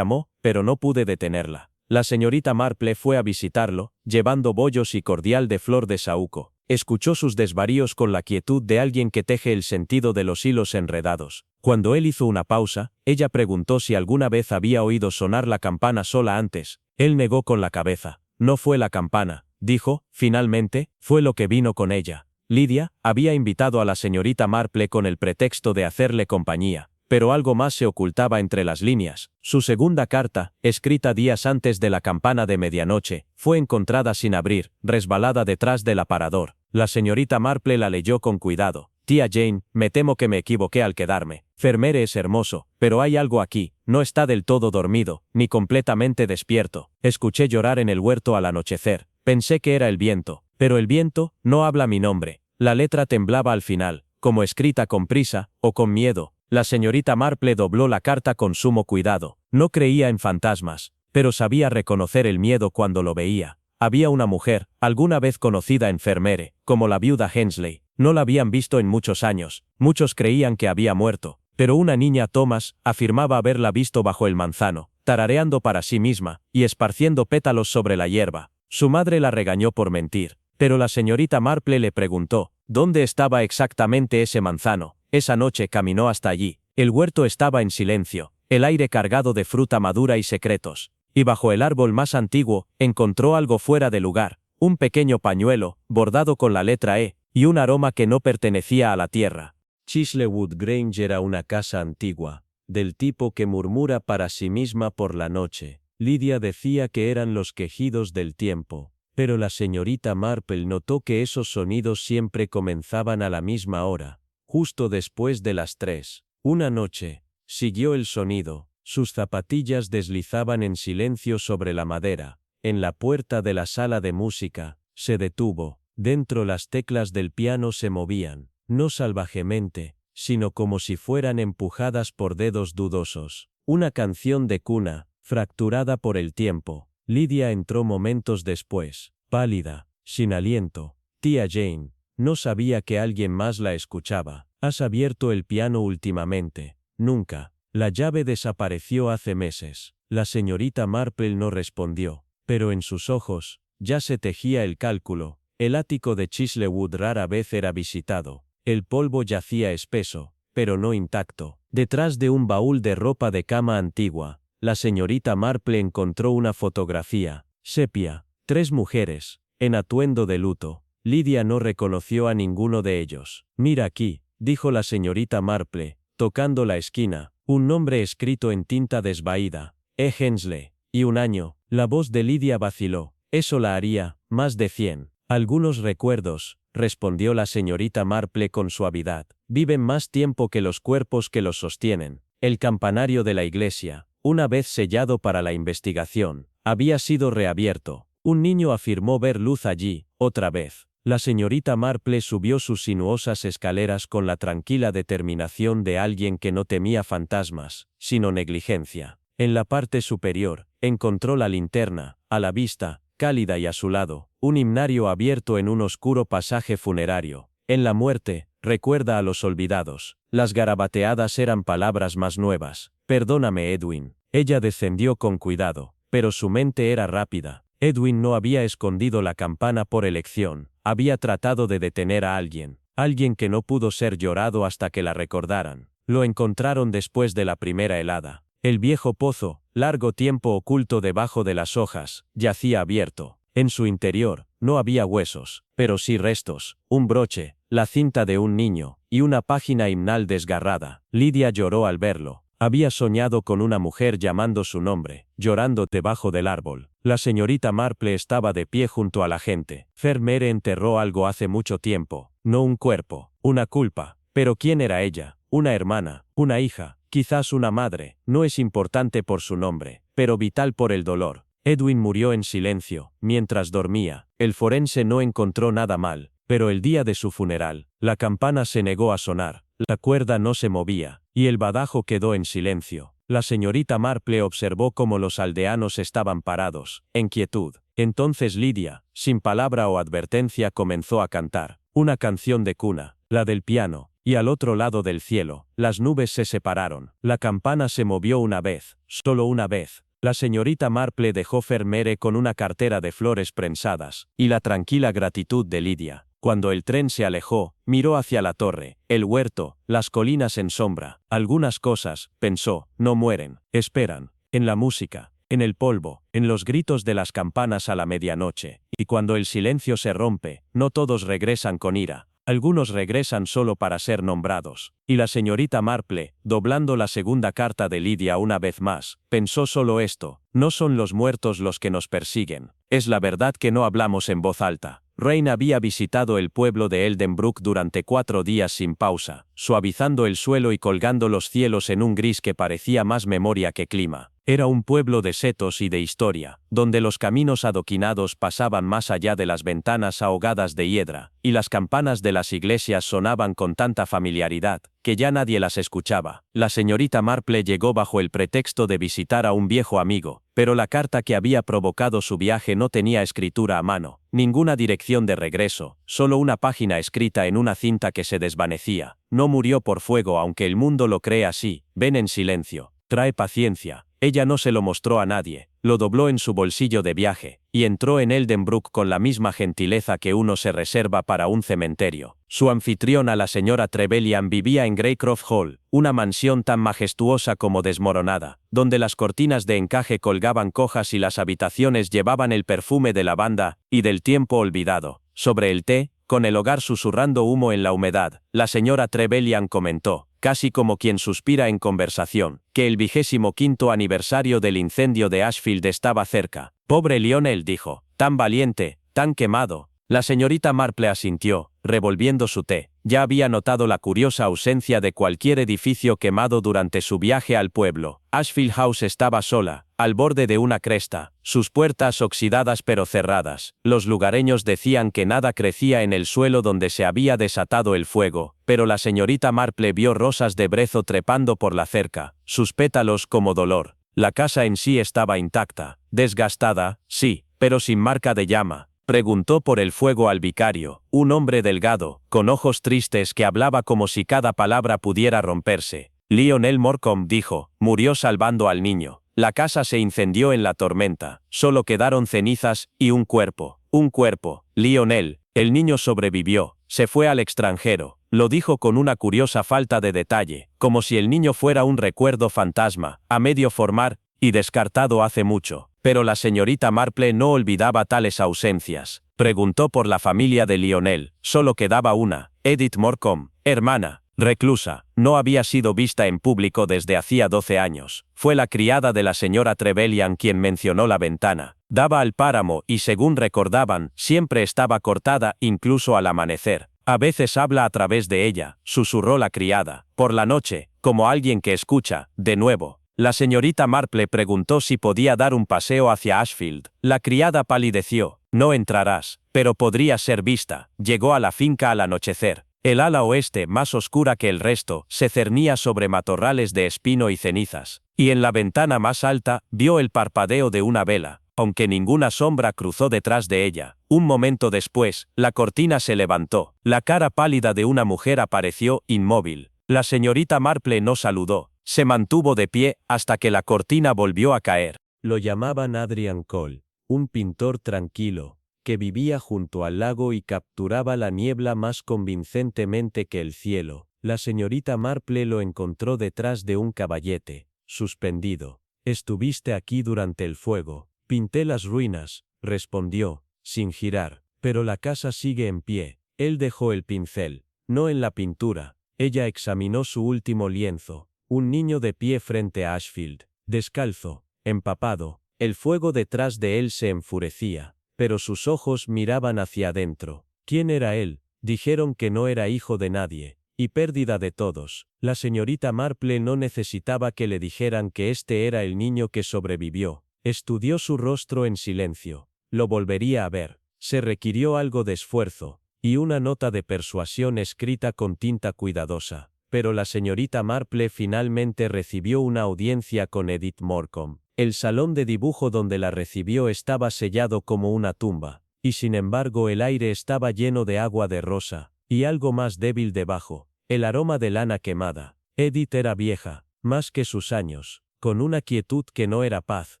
pero no pude detenerla. La señorita Marple fue a visitarlo, llevando bollos y cordial de flor de saúco. Escuchó sus desvaríos con la quietud de alguien que teje el sentido de los hilos enredados. Cuando él hizo una pausa, ella preguntó si alguna vez había oído sonar la campana sola antes. Él negó con la cabeza. No fue la campana, dijo, finalmente, fue lo que vino con ella. Lydia había invitado a la señorita Marple con el pretexto de hacerle compañía. Pero algo más se ocultaba entre las líneas. Su segunda carta, escrita días antes de la campana de medianoche, fue encontrada sin abrir, resbalada detrás del aparador. La señorita Marple la leyó con cuidado. Tía Jane, me temo que me equivoqué al quedarme. Fermére es hermoso, pero hay algo aquí, no está del todo dormido, ni completamente despierto. Escuché llorar en el huerto al anochecer. Pensé que era el viento, pero el viento no habla mi nombre. La letra temblaba al final, como escrita con prisa, o con miedo. La señorita Marple dobló la carta con sumo cuidado. No creía en fantasmas, pero sabía reconocer el miedo cuando lo veía. Había una mujer, alguna vez conocida en Fermére, como la viuda Hensley. No la habían visto en muchos años. Muchos creían que había muerto. Pero una niña, Thomas, afirmaba haberla visto bajo el manzano, tarareando para sí misma, y esparciendo pétalos sobre la hierba. Su madre la regañó por mentir. Pero la señorita Marple le preguntó, ¿dónde estaba exactamente ese manzano? Esa noche caminó hasta allí. El huerto estaba en silencio, el aire cargado de fruta madura y secretos. Y bajo el árbol más antiguo, encontró algo fuera de lugar, un pequeño pañuelo, bordado con la letra E, y un aroma que no pertenecía a la tierra. Chisleywood Grange era una casa antigua, del tipo que murmura para sí misma por la noche. Lydia decía que eran los quejidos del tiempo, pero la señorita Marple notó que esos sonidos siempre comenzaban a la misma hora, justo después de las 3. Una noche, siguió el sonido, sus zapatillas deslizaban en silencio sobre la madera. En la puerta de la sala de música, se detuvo. Dentro las teclas del piano se movían, no salvajemente, sino como si fueran empujadas por dedos dudosos. Una canción de cuna, fracturada por el tiempo. Lydia entró momentos después, pálida, sin aliento. Tía Jane, no sabía que alguien más la escuchaba. ¿Has abierto el piano últimamente? Nunca. La llave desapareció hace meses. La señorita Marple no respondió, pero en sus ojos, ya se tejía el cálculo. El ático de Chisleywood rara vez era visitado. El polvo yacía espeso, pero no intacto. Detrás de un baúl de ropa de cama antigua, la señorita Marple encontró una fotografía, sepia, 3 mujeres, en atuendo de luto. Lydia no reconoció a ninguno de ellos. Mira aquí, dijo la señorita Marple, tocando la esquina, un nombre escrito en tinta desvaída, E. Hensley. ¿Y un año? La voz de Lidia vaciló. Eso la haría, más de 100. Algunos recuerdos, respondió la señorita Marple con suavidad, viven más tiempo que los cuerpos que los sostienen. El campanario de la iglesia, una vez sellado para la investigación, había sido reabierto. Un niño afirmó ver luz allí, otra vez. La señorita Marple subió sus sinuosas escaleras con la tranquila determinación de alguien que no temía fantasmas, sino negligencia. En la parte superior, encontró la linterna, a la vista, cálida y a su lado, un himnario abierto en un oscuro pasaje funerario. En la muerte, recuerda a los olvidados. Las garabateadas eran palabras más nuevas. Perdóname, Edwin. Ella descendió con cuidado, pero su mente era rápida. Edwin no había escondido la campana por elección. Había tratado de detener a alguien que no pudo ser llorado hasta que la recordaran. Lo encontraron después de la primera helada. El viejo pozo, largo tiempo oculto debajo de las hojas, yacía abierto. En su interior, no había huesos, pero sí restos, un broche, la cinta de un niño, y una página himnal desgarrada. Lidia lloró al verlo. Había soñado con una mujer llamando su nombre, llorando debajo del árbol. La señorita Marple estaba de pie junto a la gente. Fermere enterró algo hace mucho tiempo, no un cuerpo, una culpa. Pero ¿quién era ella? Una hermana, una hija, quizás una madre. No es importante por su nombre, pero vital por el dolor. Edwin murió en silencio, mientras dormía. El forense no encontró nada mal, pero el día de su funeral, la campana se negó a sonar. La cuerda no se movía, y el badajo quedó en silencio. La señorita Marple observó cómo los aldeanos estaban parados, en quietud. Entonces Lidia, sin palabra o advertencia, comenzó a cantar. Una canción de cuna, la del piano, y al otro lado del cielo, las nubes se separaron. La campana se movió una vez, solo una vez. La señorita Marple dejó Fermere con una cartera de flores prensadas, y la tranquila gratitud de Lidia. Cuando el tren se alejó, miró hacia la torre, el huerto, las colinas en sombra. Algunas cosas, pensó, no mueren, esperan. En la música, en el polvo, en los gritos de las campanas a la medianoche. Y cuando el silencio se rompe, no todos regresan con ira. Algunos regresan solo para ser nombrados. Y la señorita Marple, doblando la segunda carta de Lidia una vez más, pensó solo esto: no son los muertos los que nos persiguen. Es la verdad que no hablamos en voz alta. Rain había visitado el pueblo de Eldenbrook durante 4 días sin pausa, suavizando el suelo y colgando los cielos en un gris que parecía más memoria que clima. Era un pueblo de setos y de historia, donde los caminos adoquinados pasaban más allá de las ventanas ahogadas de hiedra, y las campanas de las iglesias sonaban con tanta familiaridad, que ya nadie las escuchaba. La señorita Marple llegó bajo el pretexto de visitar a un viejo amigo, pero la carta que había provocado su viaje no tenía escritura a mano, ninguna dirección de regreso, solo una página escrita en una cinta que se desvanecía. No murió por fuego aunque el mundo lo cree así. Ven en silencio. Trae paciencia. Ella no se lo mostró a nadie, lo dobló en su bolsillo de viaje, y entró en Eldenbrook con la misma gentileza que uno se reserva para un cementerio. Su anfitriona, la señora Trevelyan, vivía en Greycroft Hall, una mansión tan majestuosa como desmoronada, donde las cortinas de encaje colgaban cojas y las habitaciones llevaban el perfume de lavanda y del tiempo olvidado. Sobre el té, con el hogar susurrando humo en la humedad, la señora Trevelyan comentó, casi como quien suspira en conversación, que el 25º aniversario del incendio de Ashfield estaba cerca. Pobre Lionel, dijo, tan valiente, tan quemado. La señorita Marple asintió, revolviendo su té. Ya había notado la curiosa ausencia de cualquier edificio quemado durante su viaje al pueblo. Ashfield House estaba sola, al borde de una cresta, sus puertas oxidadas pero cerradas. Los lugareños decían que nada crecía en el suelo donde se había desatado el fuego, pero la señorita Marple vio rosas de brezo trepando por la cerca, sus pétalos como dolor. La casa en sí estaba intacta, desgastada, sí, pero sin marca de llama. Preguntó por el fuego al vicario, un hombre delgado, con ojos tristes que hablaba como si cada palabra pudiera romperse. Lionel Morecambe, dijo, murió salvando al niño. La casa se incendió en la tormenta, solo quedaron cenizas y un cuerpo. Un cuerpo. Lionel, el niño sobrevivió, se fue al extranjero. Lo dijo con una curiosa falta de detalle, como si el niño fuera un recuerdo fantasma, a medio formar, y descartado hace mucho. Pero la señorita Marple no olvidaba tales ausencias. Preguntó por la familia de Lionel. Solo quedaba una, Edith Morecambe, hermana. Reclusa, no había sido vista en público desde hacía 12 años. Fue la criada de la señora Trevelyan quien mencionó la ventana. Daba al páramo y, según recordaban, siempre estaba cortada, incluso al amanecer. A veces habla a través de ella, susurró la criada. Por la noche, como alguien que escucha, de nuevo. La señorita Marple preguntó si podía dar un paseo hacia Ashfield. La criada palideció. No entrarás, pero podría ser vista. Llegó a la finca al anochecer. El ala oeste, más oscura que el resto, se cernía sobre matorrales de espino y cenizas. Y en la ventana más alta, vio el parpadeo de una vela, aunque ninguna sombra cruzó detrás de ella. Un momento después, la cortina se levantó. La cara pálida de una mujer apareció, inmóvil. La señorita Marple no saludó. Se mantuvo de pie hasta que la cortina volvió a caer. Lo llamaban Adrian Cole, un pintor tranquilo, que vivía junto al lago y capturaba la niebla más convincentemente que el cielo. La señorita Marple lo encontró detrás de un caballete, suspendido. «Estuviste aquí durante el fuego». «Pinté las ruinas», respondió, sin girar. «Pero la casa sigue en pie». Él dejó el pincel. «No en la pintura». Ella examinó su último lienzo. Un niño de pie frente a Ashfield, descalzo, empapado. El fuego detrás de él se enfurecía, pero sus ojos miraban hacia adentro. ¿Quién era él? Dijeron que no era hijo de nadie, y pérdida de todos. La señorita Marple no necesitaba que le dijeran que este era el niño que sobrevivió. Estudió su rostro en silencio. Lo volvería a ver. Se requirió algo de esfuerzo, y una nota de persuasión escrita con tinta cuidadosa. Pero la señorita Marple finalmente recibió una audiencia con Edith Morcombe. El salón de dibujo donde la recibió estaba sellado como una tumba, y sin embargo el aire estaba lleno de agua de rosa, y algo más débil debajo, el aroma de lana quemada. Edith era vieja, más que sus años, con una quietud que no era paz,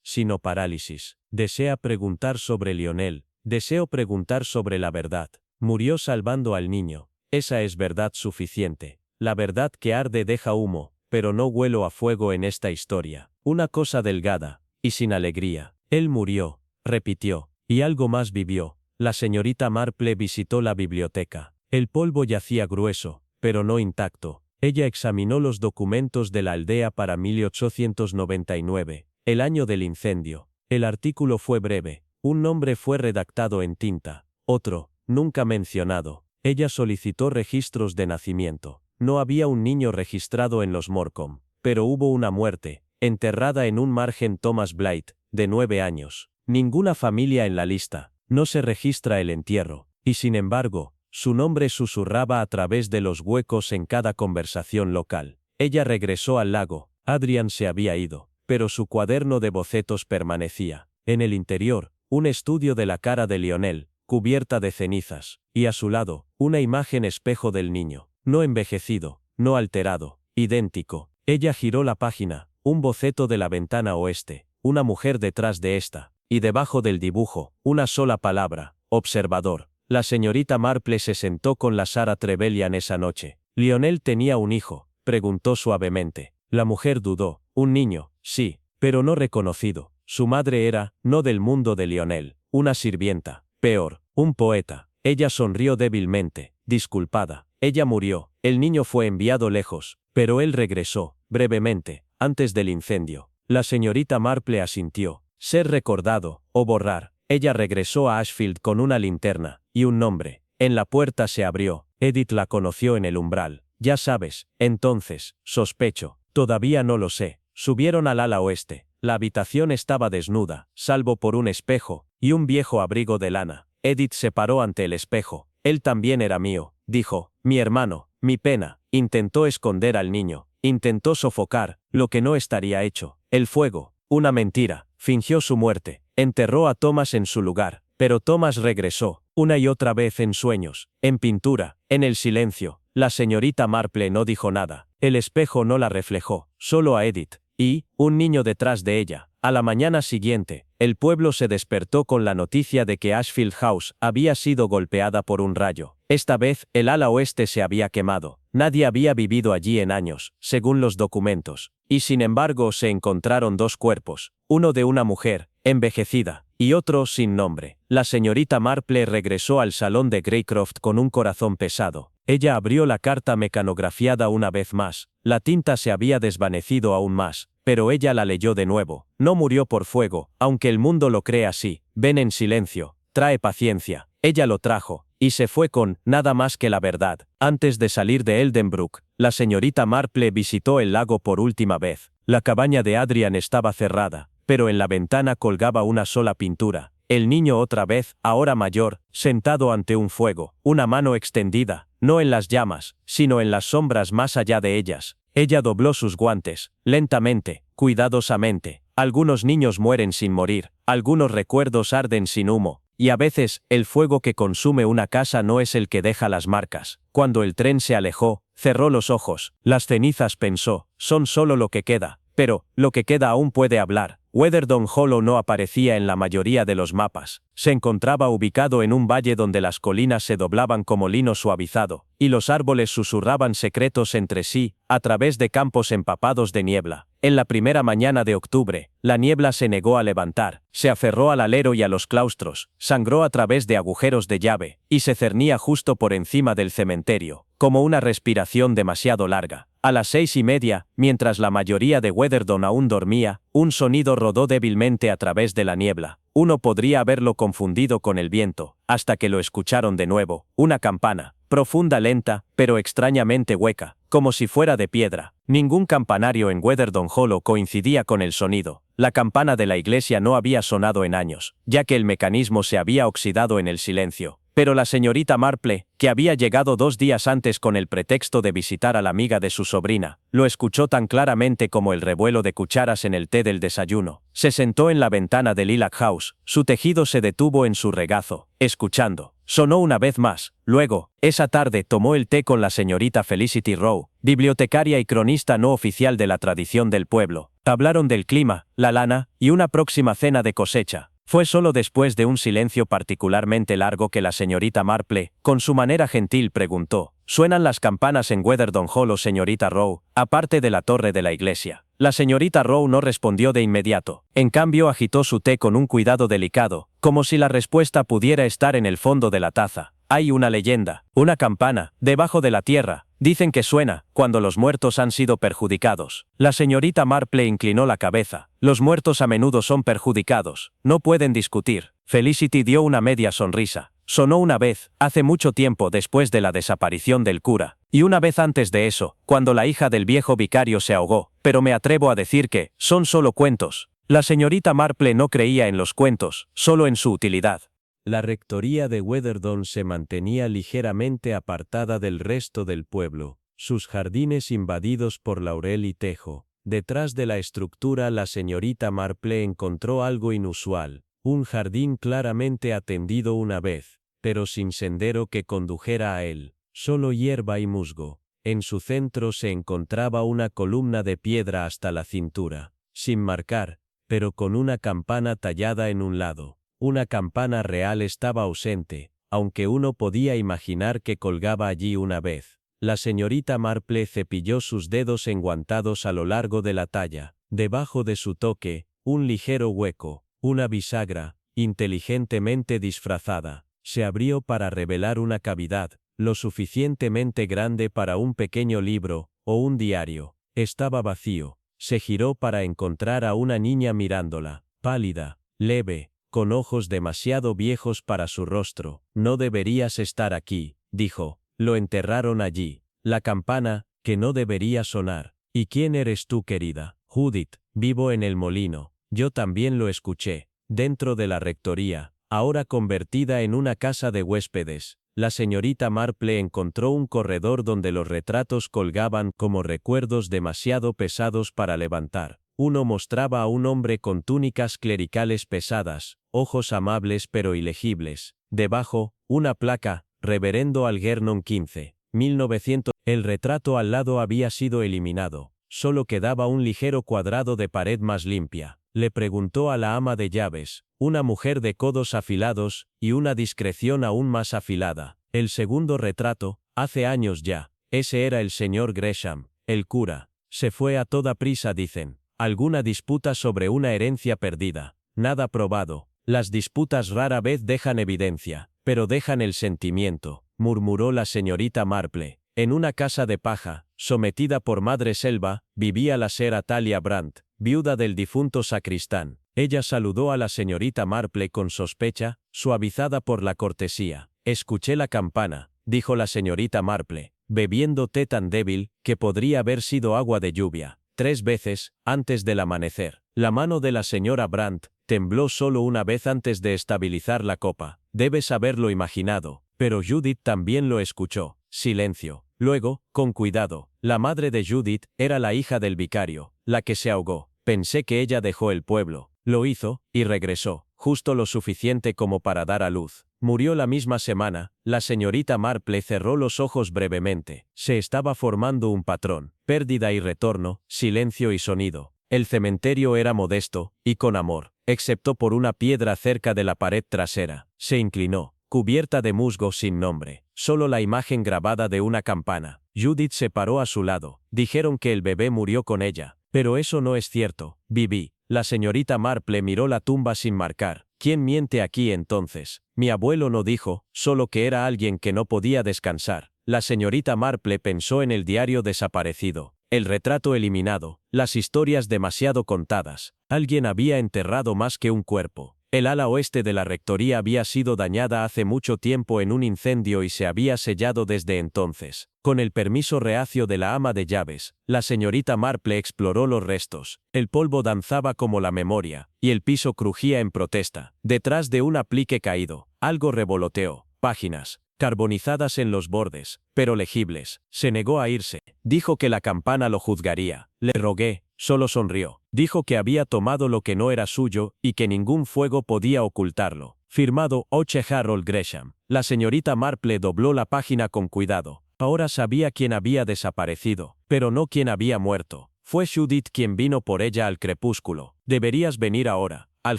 sino parálisis. Desea preguntar sobre Lionel, deseo preguntar sobre la verdad. Murió salvando al niño. Esa es verdad suficiente. La verdad que arde deja humo, pero no huelo a fuego en esta historia. Una cosa delgada, y sin alegría. Él murió, repitió, y algo más vivió. La señorita Marple visitó la biblioteca. El polvo yacía grueso, pero no intacto. Ella examinó los documentos de la aldea para 1899, el año del incendio. El artículo fue breve. Un nombre fue redactado en tinta. Otro, nunca mencionado. Ella solicitó registros de nacimiento. No había un niño registrado en los Morcombe, pero hubo una muerte, enterrada en un margen Thomas Blight, de 9 años. Ninguna familia en la lista. No se registra el entierro, y sin embargo, su nombre susurraba a través de los huecos en cada conversación local. Ella regresó al lago. Adrian se había ido, pero su cuaderno de bocetos permanecía. En el interior, un estudio de la cara de Lionel, cubierta de cenizas, y a su lado, una imagen espejo del niño. No envejecido, no alterado, idéntico. Ella giró la página, un boceto de la ventana oeste, una mujer detrás de esta, y debajo del dibujo, una sola palabra, observador. La señorita Marple se sentó con la Sara Trevelyan esa noche. «¿Lionel tenía un hijo?», preguntó suavemente. La mujer dudó. «Un niño, sí, pero no reconocido. Su madre era, no del mundo de Lionel, una sirvienta. Peor, un poeta». Ella sonrió débilmente, disculpada. Ella murió, el niño fue enviado lejos, pero él regresó, brevemente, antes del incendio. La señorita Marple asintió. Ser recordado, o borrar. Ella regresó a Ashfield con una linterna, y un nombre. En la puerta se abrió. Edith la conoció en el umbral. Ya sabes, entonces, sospecho. Todavía no lo sé. Subieron al ala oeste. La habitación estaba desnuda, salvo por un espejo, y un viejo abrigo de lana. Edith se paró ante el espejo. Él también era mío, dijo. Mi hermano, mi pena. Intentó esconder al niño. Intentó sofocar, lo que no estaría hecho. El fuego. Una mentira. Fingió su muerte. Enterró a Thomas en su lugar. Pero Thomas regresó, una y otra vez en sueños, en pintura, en el silencio. La señorita Marple no dijo nada. El espejo no la reflejó, solo a Edith. Y, un niño detrás de ella. A la mañana siguiente, el pueblo se despertó con la noticia de que Ashfield House había sido golpeada por un rayo. Esta vez, el ala oeste se había quemado. Nadie había vivido allí en años, según los documentos. Y sin embargo se encontraron dos cuerpos, uno de una mujer, envejecida, y otro sin nombre. La señorita Marple regresó al salón de Greycroft con un corazón pesado. Ella abrió la carta mecanografiada una vez más. La tinta se había desvanecido aún más, pero ella la leyó de nuevo. No murió por fuego, aunque el mundo lo cree así. Ven en silencio. Trae paciencia. Ella lo trajo, y se fue con nada más que la verdad. Antes de salir de Eldenbrook, la señorita Marple visitó el lago por última vez. La cabaña de Adrian estaba cerrada, pero en la ventana colgaba una sola pintura. El niño otra vez, ahora mayor, sentado ante un fuego, una mano extendida, no en las llamas, sino en las sombras más allá de ellas. Ella dobló sus guantes, lentamente, cuidadosamente. Algunos niños mueren sin morir, algunos recuerdos arden sin humo, y a veces, el fuego que consume una casa no es el que deja las marcas. Cuando el tren se alejó, cerró los ojos. Las cenizas, pensó, son solo lo que queda. Pero, lo que queda aún puede hablar. Weatherdown Hollow no aparecía en la mayoría de los mapas. Se encontraba ubicado en un valle donde las colinas se doblaban como lino suavizado, y los árboles susurraban secretos entre sí, a través de campos empapados de niebla. En la primera mañana de octubre, la niebla se negó a levantar, se aferró al alero y a los claustros, sangró a través de agujeros de llave, y se cernía justo por encima del cementerio, como una respiración demasiado larga. A las 6:30, mientras la mayoría de Weatherdown aún dormía, un sonido rodó débilmente a través de la niebla. Uno podría haberlo confundido con el viento, hasta que lo escucharon de nuevo, una campana, profunda, lenta, pero extrañamente hueca, como si fuera de piedra. Ningún campanario en Weatherdown Hollow coincidía con el sonido. La campana de la iglesia no había sonado en años, ya que el mecanismo se había oxidado en el silencio. Pero la señorita Marple, que había llegado 2 días antes con el pretexto de visitar a la amiga de su sobrina, lo escuchó tan claramente como el revuelo de cucharas en el té del desayuno. Se sentó en la ventana de Lilac House, su tejido se detuvo en su regazo, escuchando. Sonó una vez más. Luego, esa tarde tomó el té con la señorita Felicity Rowe, bibliotecaria y cronista no oficial de la tradición del pueblo. Hablaron del clima, la lana, y una próxima cena de cosecha. Fue solo después de un silencio particularmente largo que la señorita Marple, con su manera gentil, preguntó: ¿Suenan las campanas en Weatherdown Hollow, señorita Rowe, aparte de la torre de la iglesia? La señorita Rowe no respondió de inmediato. En cambio, agitó su té con un cuidado delicado, como si la respuesta pudiera estar en el fondo de la taza. Hay una leyenda, una campana, debajo de la tierra. Dicen que suena, cuando los muertos han sido perjudicados. La señorita Marple inclinó la cabeza. Los muertos a menudo son perjudicados. No pueden discutir. Felicity dio una media sonrisa. Sonó una vez, hace mucho tiempo después de la desaparición del cura, y una vez antes de eso, cuando la hija del viejo vicario se ahogó, pero me atrevo a decir que son solo cuentos. La señorita Marple no creía en los cuentos, solo en su utilidad. La rectoría de Weatherdown se mantenía ligeramente apartada del resto del pueblo, sus jardines invadidos por laurel y tejo. Detrás de la estructura la señorita Marple encontró algo inusual, un jardín claramente atendido una vez, pero sin sendero que condujera a él, solo hierba y musgo. En su centro se encontraba una columna de piedra hasta la cintura, sin marcar, pero con una campana tallada en un lado. Una campana real estaba ausente, aunque uno podía imaginar que colgaba allí una vez. La señorita Marple cepilló sus dedos enguantados a lo largo de la talla. Debajo de su toque, un ligero hueco, una bisagra, inteligentemente disfrazada, se abrió para revelar una cavidad, lo suficientemente grande para un pequeño libro, o un diario. Estaba vacío. Se giró para encontrar a una niña mirándola, pálida, leve, con ojos demasiado viejos para su rostro. No deberías estar aquí, dijo. Lo enterraron allí. La campana, que no debería sonar. ¿Y quién eres tú, querida? Judith, vivo en el molino. Yo también lo escuché. Dentro de la rectoría, ahora convertida en una casa de huéspedes, la señorita Marple encontró un corredor donde los retratos colgaban como recuerdos demasiado pesados para levantar. Uno mostraba a un hombre con túnicas clericales pesadas, ojos amables pero ilegibles. Debajo, una placa, Reverendo Algernon XV, 1900. El retrato al lado había sido eliminado. Solo quedaba un ligero cuadrado de pared más limpia. Le preguntó a la ama de llaves, una mujer de codos afilados, y una discreción aún más afilada. El segundo retrato, hace años ya. Ese era el señor Gresham, el cura. Se fue a toda prisa, dicen. Alguna disputa sobre una herencia perdida. Nada probado. Las disputas rara vez dejan evidencia, pero dejan el sentimiento, murmuró la señorita Marple. En una casa de paja, sometida por Madre Selva, vivía la señora Talia Brandt, viuda del difunto sacristán. Ella saludó a la señorita Marple con sospecha, suavizada por la cortesía. Escuché la campana, dijo la señorita Marple, bebiendo té tan débil, que podría haber sido agua de lluvia, 3 veces, antes del amanecer. La mano de la señora Brandt tembló solo una vez antes de estabilizar la copa. Debes haberlo imaginado, pero Judith también lo escuchó. Silencio. Luego, con cuidado, la madre de Judith era la hija del vicario, la que se ahogó. Pensé que ella dejó el pueblo. Lo hizo, y regresó, justo lo suficiente como para dar a luz. Murió la misma semana. La señorita Marple cerró los ojos brevemente. Se estaba formando un patrón. Pérdida y retorno, silencio y sonido. El cementerio era modesto, y con amor, excepto por una piedra cerca de la pared trasera. Se inclinó, cubierta de musgo sin nombre. Solo la imagen grabada de una campana. Judith se paró a su lado. Dijeron que el bebé murió con ella. Pero eso no es cierto. Viví. La señorita Marple miró la tumba sin marcar. ¿Quién miente aquí entonces? Mi abuelo no dijo, solo que era alguien que no podía descansar. La señorita Marple pensó en el diario desaparecido, el retrato eliminado, las historias demasiado contadas. Alguien había enterrado más que un cuerpo. El ala oeste de la rectoría había sido dañada hace mucho tiempo en un incendio y se había sellado desde entonces. Con el permiso reacio de la ama de llaves, la señorita Marple exploró los restos. El polvo danzaba como la memoria, y el piso crujía en protesta. Detrás de un aplique caído, algo revoloteó. Páginas carbonizadas en los bordes, pero legibles. Se negó a irse. Dijo que la campana lo juzgaría. Le rogué. Solo sonrió. Dijo que había tomado lo que no era suyo, y que ningún fuego podía ocultarlo. Firmado H. Harold Gresham. La señorita Marple dobló la página con cuidado. Ahora sabía quién había desaparecido, pero no quién había muerto. Fue Judith quien vino por ella al crepúsculo. Deberías venir ahora, al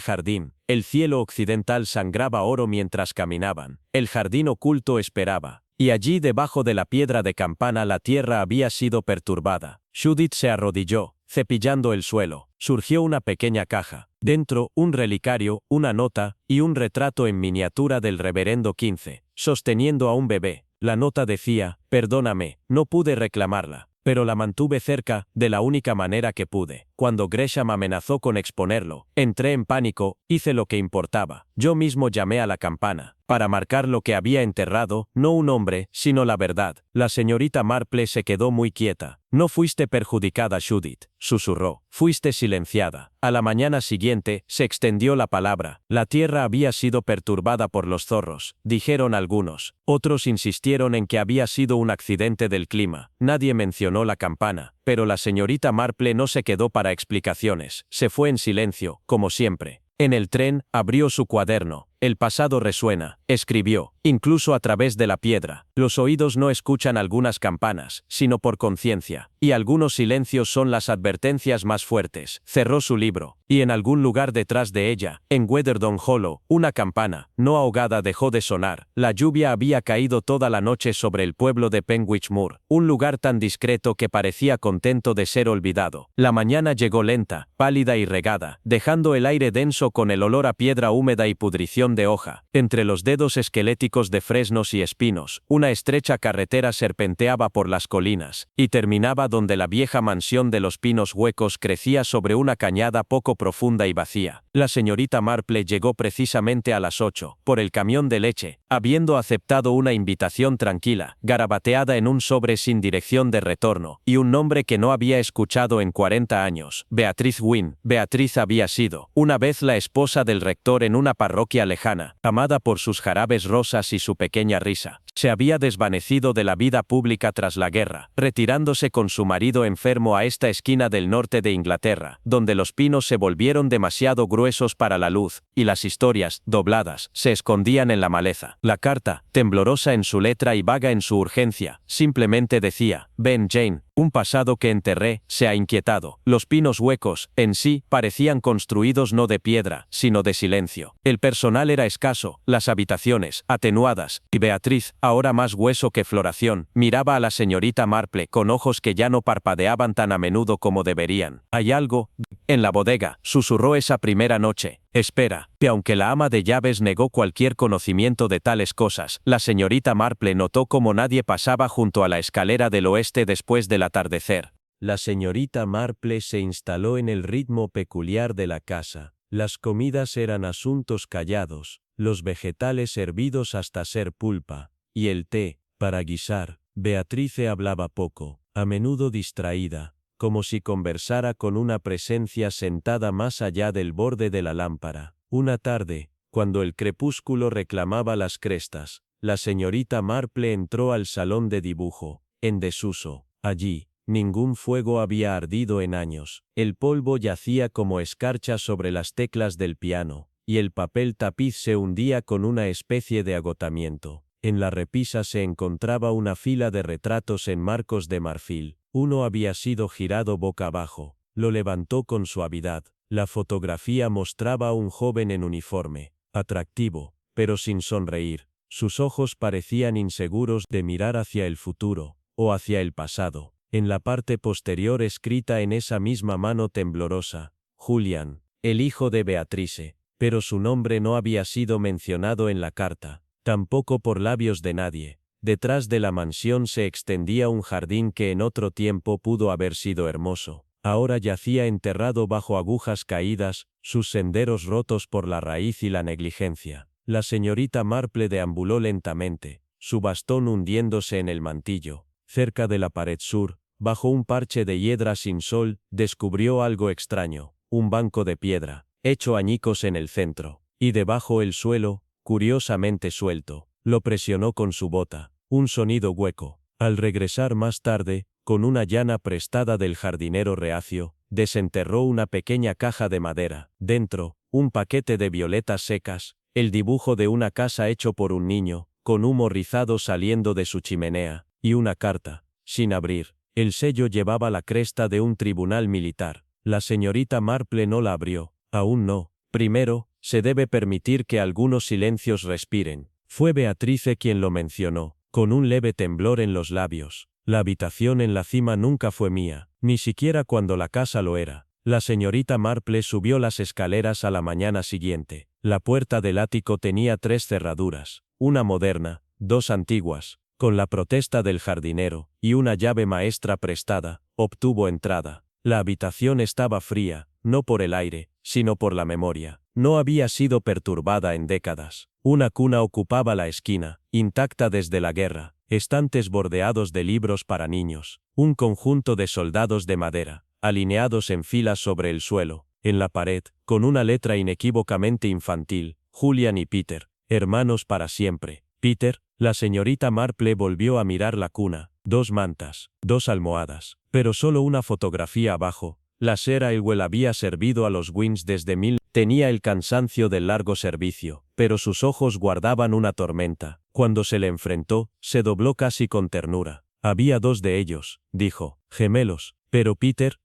jardín. El cielo occidental sangraba oro mientras caminaban. El jardín oculto esperaba. Y allí debajo de la piedra de campana la tierra había sido perturbada. Judith se arrodilló, cepillando el suelo. Surgió una pequeña caja. Dentro, un relicario, una nota, y un retrato en miniatura del reverendo 15, sosteniendo a un bebé. La nota decía, perdóname, no pude reclamarla, pero la mantuve cerca, de la única manera que pude. Cuando Gresham amenazó con exponerlo, entré en pánico, hice lo que importaba. Yo mismo llamé a la campana, para marcar lo que había enterrado, no un hombre, sino la verdad. La señorita Marple se quedó muy quieta. No fuiste perjudicada, Judith, susurró. Fuiste silenciada. A la mañana siguiente, se extendió la palabra. La tierra había sido perturbada por los zorros, dijeron algunos. Otros insistieron en que había sido un accidente del clima. Nadie mencionó la campana, pero la señorita Marple no se quedó para explicaciones. Se fue en silencio, como siempre. En el tren, abrió su cuaderno. El pasado resuena, escribió, incluso a través de la piedra. Los oídos no escuchan algunas campanas, sino por conciencia, y algunos silencios son las advertencias más fuertes. Cerró su libro, y en algún lugar detrás de ella, en Weatherdown Hollow, una campana, no ahogada, dejó de sonar. La lluvia había caído toda la noche sobre el pueblo de Penwich Moor, un lugar tan discreto que parecía contento de ser olvidado. La mañana llegó lenta, pálida y regada, dejando el aire denso con el olor a piedra húmeda y pudrición de hoja. Entre los dedos esqueléticos de fresnos y espinos, una estrecha carretera serpenteaba por las colinas, y terminaba donde la vieja mansión de los pinos huecos crecía sobre una cañada poco profunda y vacía. La señorita Marple llegó precisamente a las 8, por el camión de leche, habiendo aceptado una invitación tranquila, garabateada en un sobre sin dirección de retorno, y un nombre que no había escuchado en 40 años. Beatriz Wynne. Beatriz había sido, una vez, la esposa del rector en una parroquia lejana, amada por sus jarabes rosas y su pequeña risa. Se había desvanecido de la vida pública tras la guerra, retirándose con su marido enfermo a esta esquina del norte de Inglaterra, donde los pinos se volvieron demasiado gruesos para la luz, y las historias, dobladas, se escondían en la maleza. La carta, temblorosa en su letra y vaga en su urgencia, simplemente decía, ven Jane. Un pasado que enterré, se ha inquietado. Los pinos huecos, en sí, parecían construidos no de piedra, sino de silencio. El personal era escaso, las habitaciones, atenuadas, y Beatriz, ahora más hueso que floración, miraba a la señorita Marple con ojos que ya no parpadeaban tan a menudo como deberían. Hay algo en la bodega, susurró esa primera noche, Espera, que aunque la ama de llaves negó cualquier conocimiento de tales cosas, la señorita Marple notó como nadie pasaba junto a la escalera del oeste después del atardecer. La señorita Marple se instaló en el ritmo peculiar de la casa. Las comidas eran asuntos callados, los vegetales hervidos hasta ser pulpa, y el té, para guisar. Beatrice hablaba poco, a menudo distraída, como si conversara con una presencia sentada más allá del borde de la lámpara. Una tarde, cuando el crepúsculo reclamaba las crestas, la señorita Marple entró al salón de dibujo, en desuso. Allí, ningún fuego había ardido en años, el polvo yacía como escarcha sobre las teclas del piano, y el papel tapiz se hundía con una especie de agotamiento. En la repisa se encontraba una fila de retratos en marcos de marfil. Uno había sido girado boca abajo. Lo levantó con suavidad. La fotografía mostraba a un joven en uniforme, atractivo, pero sin sonreír. Sus ojos parecían inseguros de mirar hacia el futuro, o hacia el pasado. En la parte posterior escrita en esa misma mano temblorosa, Julián, el hijo de Beatrice, pero su nombre no había sido mencionado en la carta. Tampoco por labios de nadie. Detrás de la mansión se extendía un jardín que en otro tiempo pudo haber sido hermoso. Ahora yacía enterrado bajo agujas caídas, sus senderos rotos por la raíz y la negligencia. La señorita Marple deambuló lentamente, su bastón hundiéndose en el mantillo. Cerca de la pared sur, bajo un parche de hiedra sin sol, descubrió algo extraño, un banco de piedra, hecho añicos en el centro, y debajo el suelo, curiosamente suelto. Lo presionó con su bota. Un sonido hueco. Al regresar más tarde, con una llana prestada del jardinero reacio, desenterró una pequeña caja de madera. Dentro, un paquete de violetas secas, el dibujo de una casa hecho por un niño, con humo rizado saliendo de su chimenea, y una carta, sin abrir. El sello llevaba la cresta de un tribunal militar. La señorita Marple no la abrió. Aún no. Primero, se debe permitir que algunos silencios respiren. Fue Beatrice quien lo mencionó, con un leve temblor en los labios. La habitación en la cima nunca fue mía, ni siquiera cuando la casa lo era. La señorita Marple subió las escaleras a la mañana siguiente. La puerta del ático tenía 3 cerraduras, una moderna, 2 antiguas. Con la protesta del jardinero, y una llave maestra prestada, obtuvo entrada. La habitación estaba fría, no por el aire, sino por la memoria. No había sido perturbada en décadas. Una cuna ocupaba la esquina, intacta desde la guerra, estantes bordeados de libros para niños, un conjunto de soldados de madera, alineados en filas sobre el suelo, en la pared, con una letra inequívocamente infantil, Julian y Peter, hermanos para siempre. Peter, la señorita Marple volvió a mirar la cuna, 2 mantas, 2 almohadas, pero solo una fotografía abajo. La Sera Elwell había servido a los Wins desde Tenía el cansancio del largo servicio, pero sus ojos guardaban una tormenta. Cuando se le enfrentó, se dobló casi con ternura. Había 2 de ellos, dijo, gemelos, pero Peter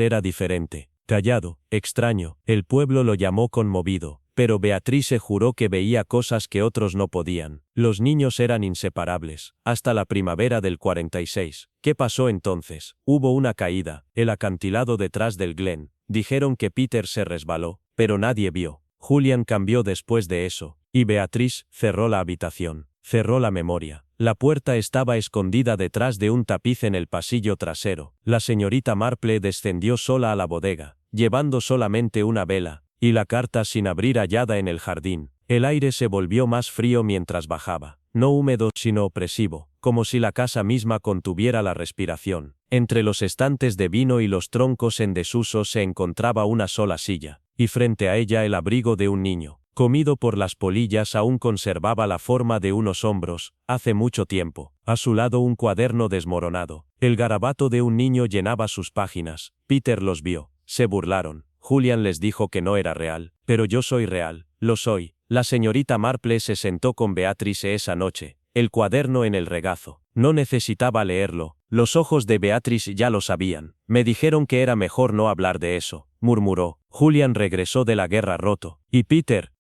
era diferente. Callado, extraño, el pueblo lo llamó conmovido, pero Beatrice juró que veía cosas que otros no podían. Los niños eran inseparables, hasta la primavera del 46. ¿Qué pasó entonces? Hubo una caída, el acantilado detrás del Glen. Dijeron que Peter se resbaló, pero nadie vio. Julian cambió después de eso, y Beatrice cerró la habitación, cerró la memoria. La puerta estaba escondida detrás de un tapiz en el pasillo trasero. La señorita Marple descendió sola a la bodega, llevando solamente una vela, y la carta sin abrir hallada en el jardín. El aire se volvió más frío mientras bajaba, no húmedo sino opresivo, como si la casa misma contuviera la respiración. Entre los estantes de vino y los troncos en desuso se encontraba una sola silla, y frente a ella el abrigo de un niño. Comido por las polillas aún conservaba la forma de unos hombros, hace mucho tiempo. A su lado un cuaderno desmoronado. El garabato de un niño llenaba sus páginas. Peter los vio. Se burlaron. Julian les dijo que no era real. Pero yo soy real. Lo soy. La señorita Marple se sentó con Beatrice esa noche. El cuaderno en el regazo. No necesitaba leerlo. Los ojos de Beatrice ya lo sabían. Me dijeron que era mejor no hablar de eso, murmuró. Julian regresó de la guerra roto. Y Peter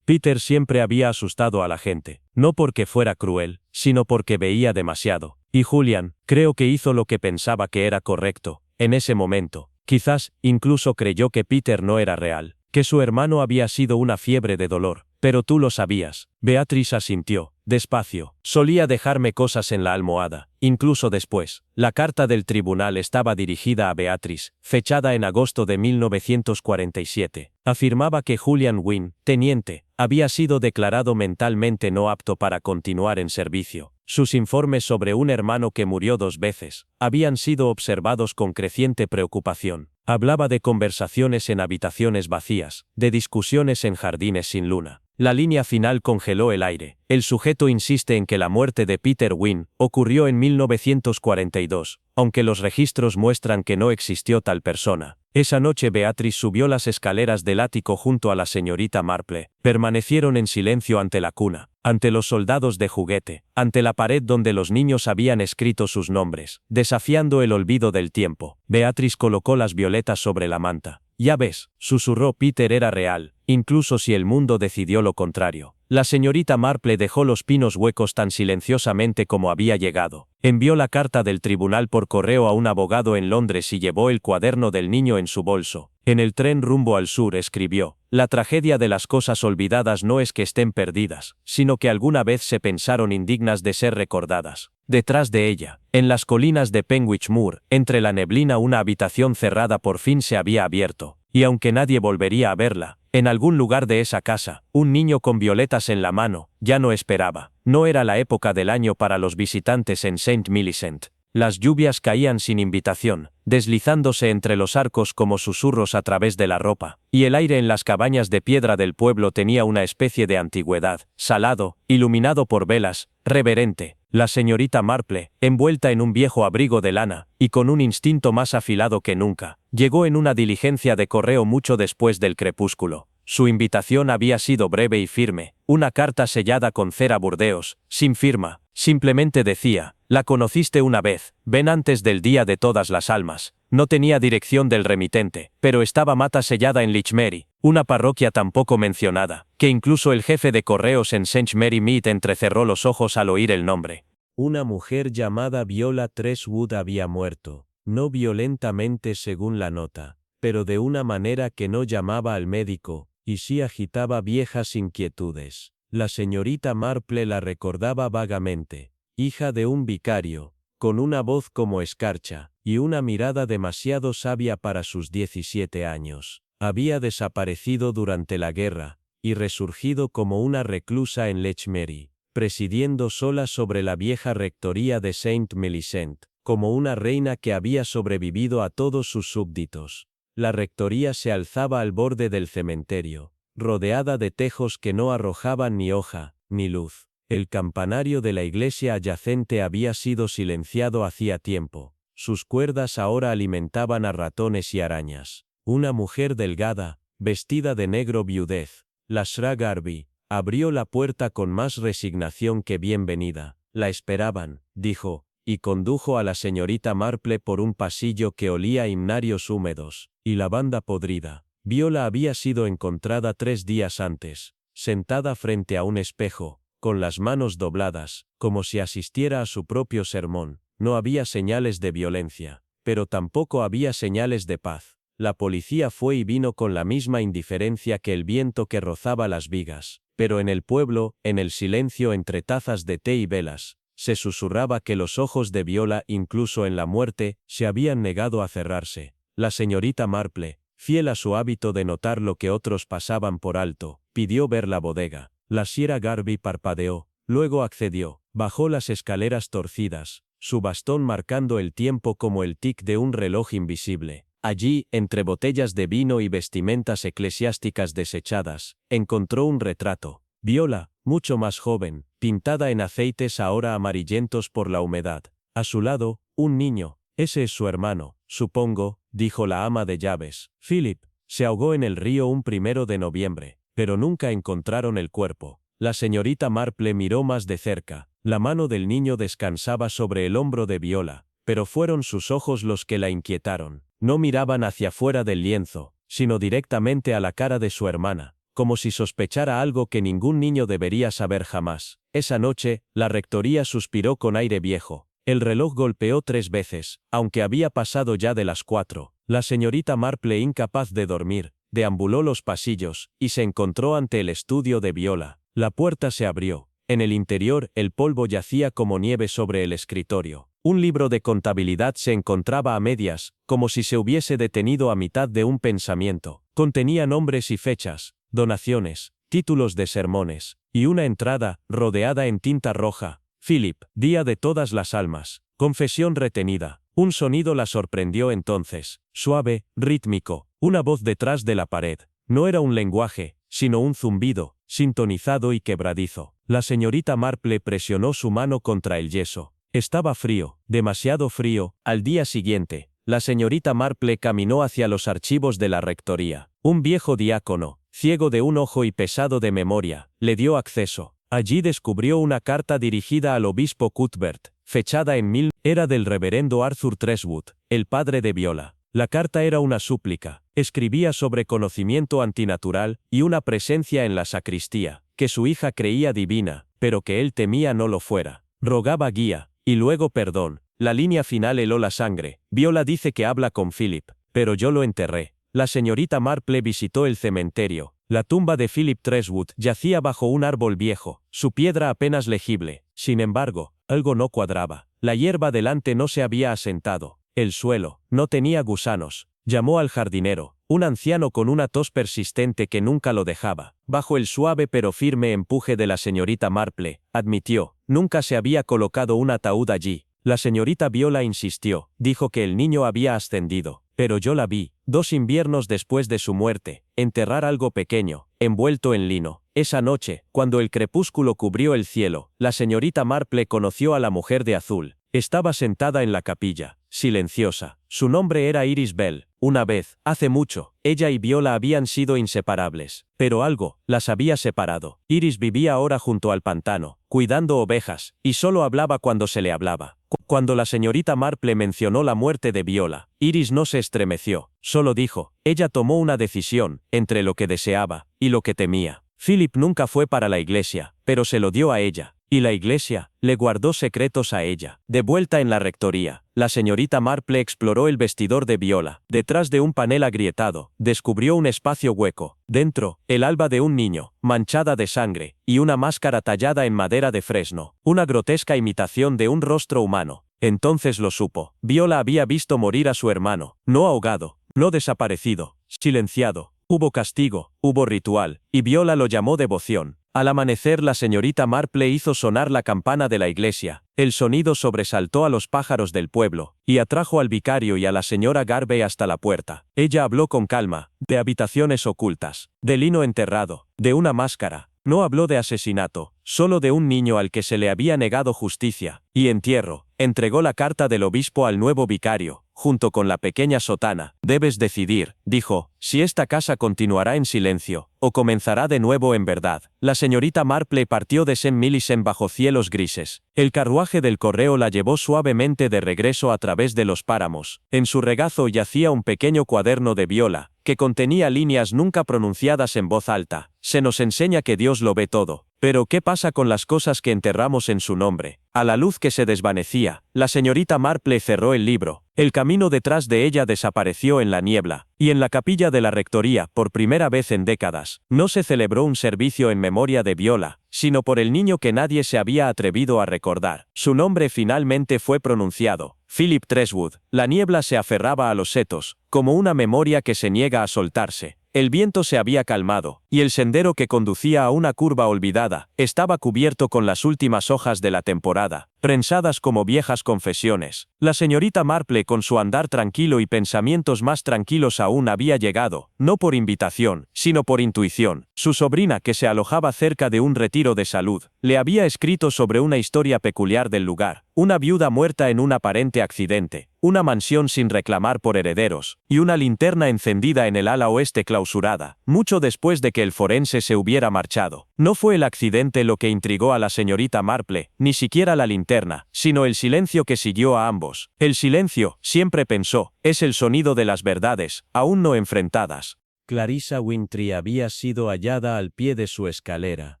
siempre había asustado a la gente. No porque fuera cruel, sino porque veía demasiado. Y Julian, creo que hizo lo que pensaba que era correcto. En ese momento, quizás, incluso creyó que Peter no era real. que su hermano había sido una fiebre de dolor. Pero tú lo sabías. Beatriz asintió, despacio. Solía dejarme cosas en la almohada, incluso después. La carta del tribunal estaba dirigida a Beatriz, fechada en agosto de 1947. Afirmaba que Julian Wynne, teniente, había sido declarado mentalmente no apto para continuar en servicio. Sus informes sobre un hermano que murió 2 veces habían sido observados con creciente preocupación. Hablaba de conversaciones en habitaciones vacías, de discusiones en jardines sin luna. La línea final congeló el aire. El sujeto insiste en que la muerte de Peter Wynne ocurrió en 1942, aunque los registros muestran que no existió tal persona. Esa noche Beatriz subió las escaleras del ático junto a la señorita Marple. Permanecieron en silencio ante la cuna, ante los soldados de juguete, ante la pared donde los niños habían escrito sus nombres, desafiando el olvido del tiempo. Beatriz colocó las violetas sobre la manta. Ya ves, susurró, Peter era real, incluso si el mundo decidió lo contrario. La señorita Marple dejó los pinos huecos tan silenciosamente como había llegado. Envió la carta del tribunal por correo a un abogado en Londres y llevó el cuaderno del niño en su bolso. En el tren rumbo al sur escribió: la tragedia de las cosas olvidadas no es que estén perdidas, sino que alguna vez se pensaron indignas de ser recordadas. Detrás de ella, en las colinas de Penwich Moor, entre la neblina, una habitación cerrada por fin se había abierto, y aunque nadie volvería a verla, en algún lugar de esa casa, un niño con violetas en la mano, ya no esperaba. No era la época del año para los visitantes en St. Millicent. Las lluvias caían sin invitación, deslizándose entre los arcos como susurros a través de la ropa, y el aire en las cabañas de piedra del pueblo tenía una especie de antigüedad, salado, iluminado por velas, reverente. La señorita Marple, envuelta en un viejo abrigo de lana, y con un instinto más afilado que nunca, llegó en una diligencia de correo mucho después del crepúsculo. Su invitación había sido breve y firme, una carta sellada con cera Burdeos, sin firma, simplemente decía: la conociste una vez, ven antes del día de todas las almas. No tenía dirección del remitente, pero estaba mata sellada en Lichmere, una parroquia tan poco mencionada, que incluso el jefe de correos en St. Mary Mead entrecerró los ojos al oír el nombre. Una mujer llamada Viola Treshwood había muerto, no violentamente según la nota, pero de una manera que no llamaba al médico, y sí agitaba viejas inquietudes. La señorita Marple la recordaba vagamente, hija de un vicario, con una voz como escarcha, y una mirada demasiado sabia para sus 17 años. Había desaparecido durante la guerra, y resurgido como una reclusa en Lichmere, presidiendo sola sobre la vieja rectoría de St. Millicent, como una reina que había sobrevivido a todos sus súbditos. La rectoría se alzaba al borde del cementerio, rodeada de tejos que no arrojaban ni hoja, ni luz. El campanario de la iglesia adyacente había sido silenciado hacía tiempo. Sus cuerdas ahora alimentaban a ratones y arañas. Una mujer delgada, vestida de negro viudez, la Shra Garvey, abrió la puerta con más resignación que bienvenida. La esperaban, dijo, y condujo a la señorita Marple por un pasillo que olía a himnarios húmedos y lavanda podrida. Viola había sido encontrada 3 días antes, sentada frente a un espejo, con las manos dobladas, como si asistiera a su propio sermón. No había señales de violencia, pero tampoco había señales de paz. La policía fue y vino con la misma indiferencia que el viento que rozaba las vigas, pero en el pueblo, en el silencio entre tazas de té y velas, se susurraba que los ojos de Viola, incluso en la muerte, se habían negado a cerrarse. La señorita Marple, fiel a su hábito de notar lo que otros pasaban por alto, pidió ver la bodega. La Shra Garvey parpadeó, luego accedió, bajó las escaleras torcidas, su bastón marcando el tiempo como el tic de un reloj invisible. Allí, entre botellas de vino y vestimentas eclesiásticas desechadas, encontró un retrato. Viola, mucho más joven, pintada en aceites ahora amarillentos por la humedad. A su lado, un niño. Ese es su hermano, supongo, dijo la ama de llaves. Philip se ahogó en el río un 1 de noviembre, pero nunca encontraron el cuerpo. La señorita Marple miró más de cerca. La mano del niño descansaba sobre el hombro de Viola, pero fueron sus ojos los que la inquietaron. No miraban hacia fuera del lienzo, sino directamente a la cara de su hermana, como si sospechara algo que ningún niño debería saber jamás. Esa noche, la rectoría suspiró con aire viejo. El reloj golpeó 3 veces, aunque había pasado ya de las 4. La señorita Marple, incapaz de dormir, deambuló los pasillos, y se encontró ante el estudio de Viola. La puerta se abrió. En el interior, el polvo yacía como nieve sobre el escritorio. Un libro de contabilidad se encontraba a medias, como si se hubiese detenido a mitad de un pensamiento. Contenía nombres y fechas, donaciones, títulos de sermones, y una entrada, rodeada en tinta roja. Philip, Día de todas las almas. Confesión retenida. Un sonido la sorprendió entonces, suave, rítmico, una voz detrás de la pared. No era un lenguaje, sino un zumbido, sintonizado y quebradizo. La señorita Marple presionó su mano contra el yeso. Estaba frío, demasiado frío. Al día siguiente, la señorita Marple caminó hacia los archivos de la rectoría. Un viejo diácono, ciego de un ojo y pesado de memoria, le dio acceso. Allí descubrió una carta dirigida al obispo Cuthbert, fechada en 1000, era del reverendo Arthur Treswood, el padre de Viola. La carta era una súplica. Escribía sobre conocimiento antinatural y una presencia en la sacristía, que su hija creía divina, pero que él temía no lo fuera. Rogaba guía, y luego perdón. La línea final heló la sangre. Viola dice que habla con Philip, pero yo lo enterré. La señorita Marple visitó el cementerio. La tumba de Philip Treswood yacía bajo un árbol viejo, su piedra apenas legible. Sin embargo, algo no cuadraba. La hierba delante no se había asentado. El suelo no tenía gusanos. Llamó al jardinero, un anciano con una tos persistente que nunca lo dejaba. Bajo el suave pero firme empuje de la señorita Marple, admitió, nunca se había colocado un ataúd allí. La señorita Viola insistió, dijo que el niño había ascendido, pero yo la vi, 2 inviernos después de su muerte, enterrar algo pequeño, envuelto en lino. Esa noche, cuando el crepúsculo cubrió el cielo, la señorita Marple conoció a la mujer de azul. Estaba sentada en la capilla, silenciosa. Su nombre era Iris Bell. Una vez, hace mucho, ella y Viola habían sido inseparables, pero algo las había separado. Iris vivía ahora junto al pantano, cuidando ovejas, y solo hablaba cuando se le hablaba. Cuando la señorita Marple mencionó la muerte de Viola, Iris no se estremeció, solo dijo, ella tomó una decisión, entre lo que deseaba y lo que temía. Philip nunca fue para la iglesia, pero se lo dio a ella. Y la iglesia le guardó secretos a ella. De vuelta en la rectoría, la señorita Marple exploró el vestidor de Viola. Detrás de un panel agrietado, descubrió un espacio hueco. Dentro, el alba de un niño, manchada de sangre, y una máscara tallada en madera de fresno. Una grotesca imitación de un rostro humano. Entonces lo supo. Viola había visto morir a su hermano. No ahogado, no desaparecido, silenciado. Hubo castigo, hubo ritual, y Viola lo llamó devoción. Al amanecer la señorita Marple hizo sonar la campana de la iglesia. El sonido sobresaltó a los pájaros del pueblo, y atrajo al vicario y a la señora Garvey hasta la puerta. Ella habló con calma, de habitaciones ocultas, de lino enterrado, de una máscara. No habló de asesinato, solo de un niño al que se le había negado justicia, y entierro. Entregó la carta del obispo al nuevo vicario, junto con la pequeña sotana. Debes decidir, dijo, si esta casa continuará en silencio, o comenzará de nuevo en verdad. La señorita Marple partió de St. Millicent bajo cielos grises. El carruaje del correo la llevó suavemente de regreso a través de los páramos. En su regazo yacía un pequeño cuaderno de Viola, que contenía líneas nunca pronunciadas en voz alta. Se nos enseña que Dios lo ve todo. Pero ¿qué pasa con las cosas que enterramos en su nombre? A la luz que se desvanecía, la señorita Marple cerró el libro. El camino detrás de ella desapareció en la niebla, y en la capilla de la rectoría, por primera vez en décadas, no se celebró un servicio en memoria de Viola, sino por el niño que nadie se había atrevido a recordar. Su nombre finalmente fue pronunciado, Philip Treswood. La niebla se aferraba a los setos, como una memoria que se niega a soltarse. El viento se había calmado, y el sendero que conducía a una curva olvidada, estaba cubierto con las últimas hojas de la temporada, prensadas como viejas confesiones. La señorita Marple, con su andar tranquilo y pensamientos más tranquilos aún, había llegado, no por invitación, sino por intuición. Su sobrina, que se alojaba cerca de un retiro de salud, le había escrito sobre una historia peculiar del lugar, una viuda muerta en un aparente accidente, una mansión sin reclamar por herederos, y una linterna encendida en el ala oeste clausurada, mucho después de que el forense se hubiera marchado. No fue el accidente lo que intrigó a la señorita Marple, ni siquiera la linterna, sino el silencio que siguió a ambos. El silencio, siempre pensó, es el sonido de las verdades, aún no enfrentadas. Clarissa Wintry había sido hallada al pie de su escalera,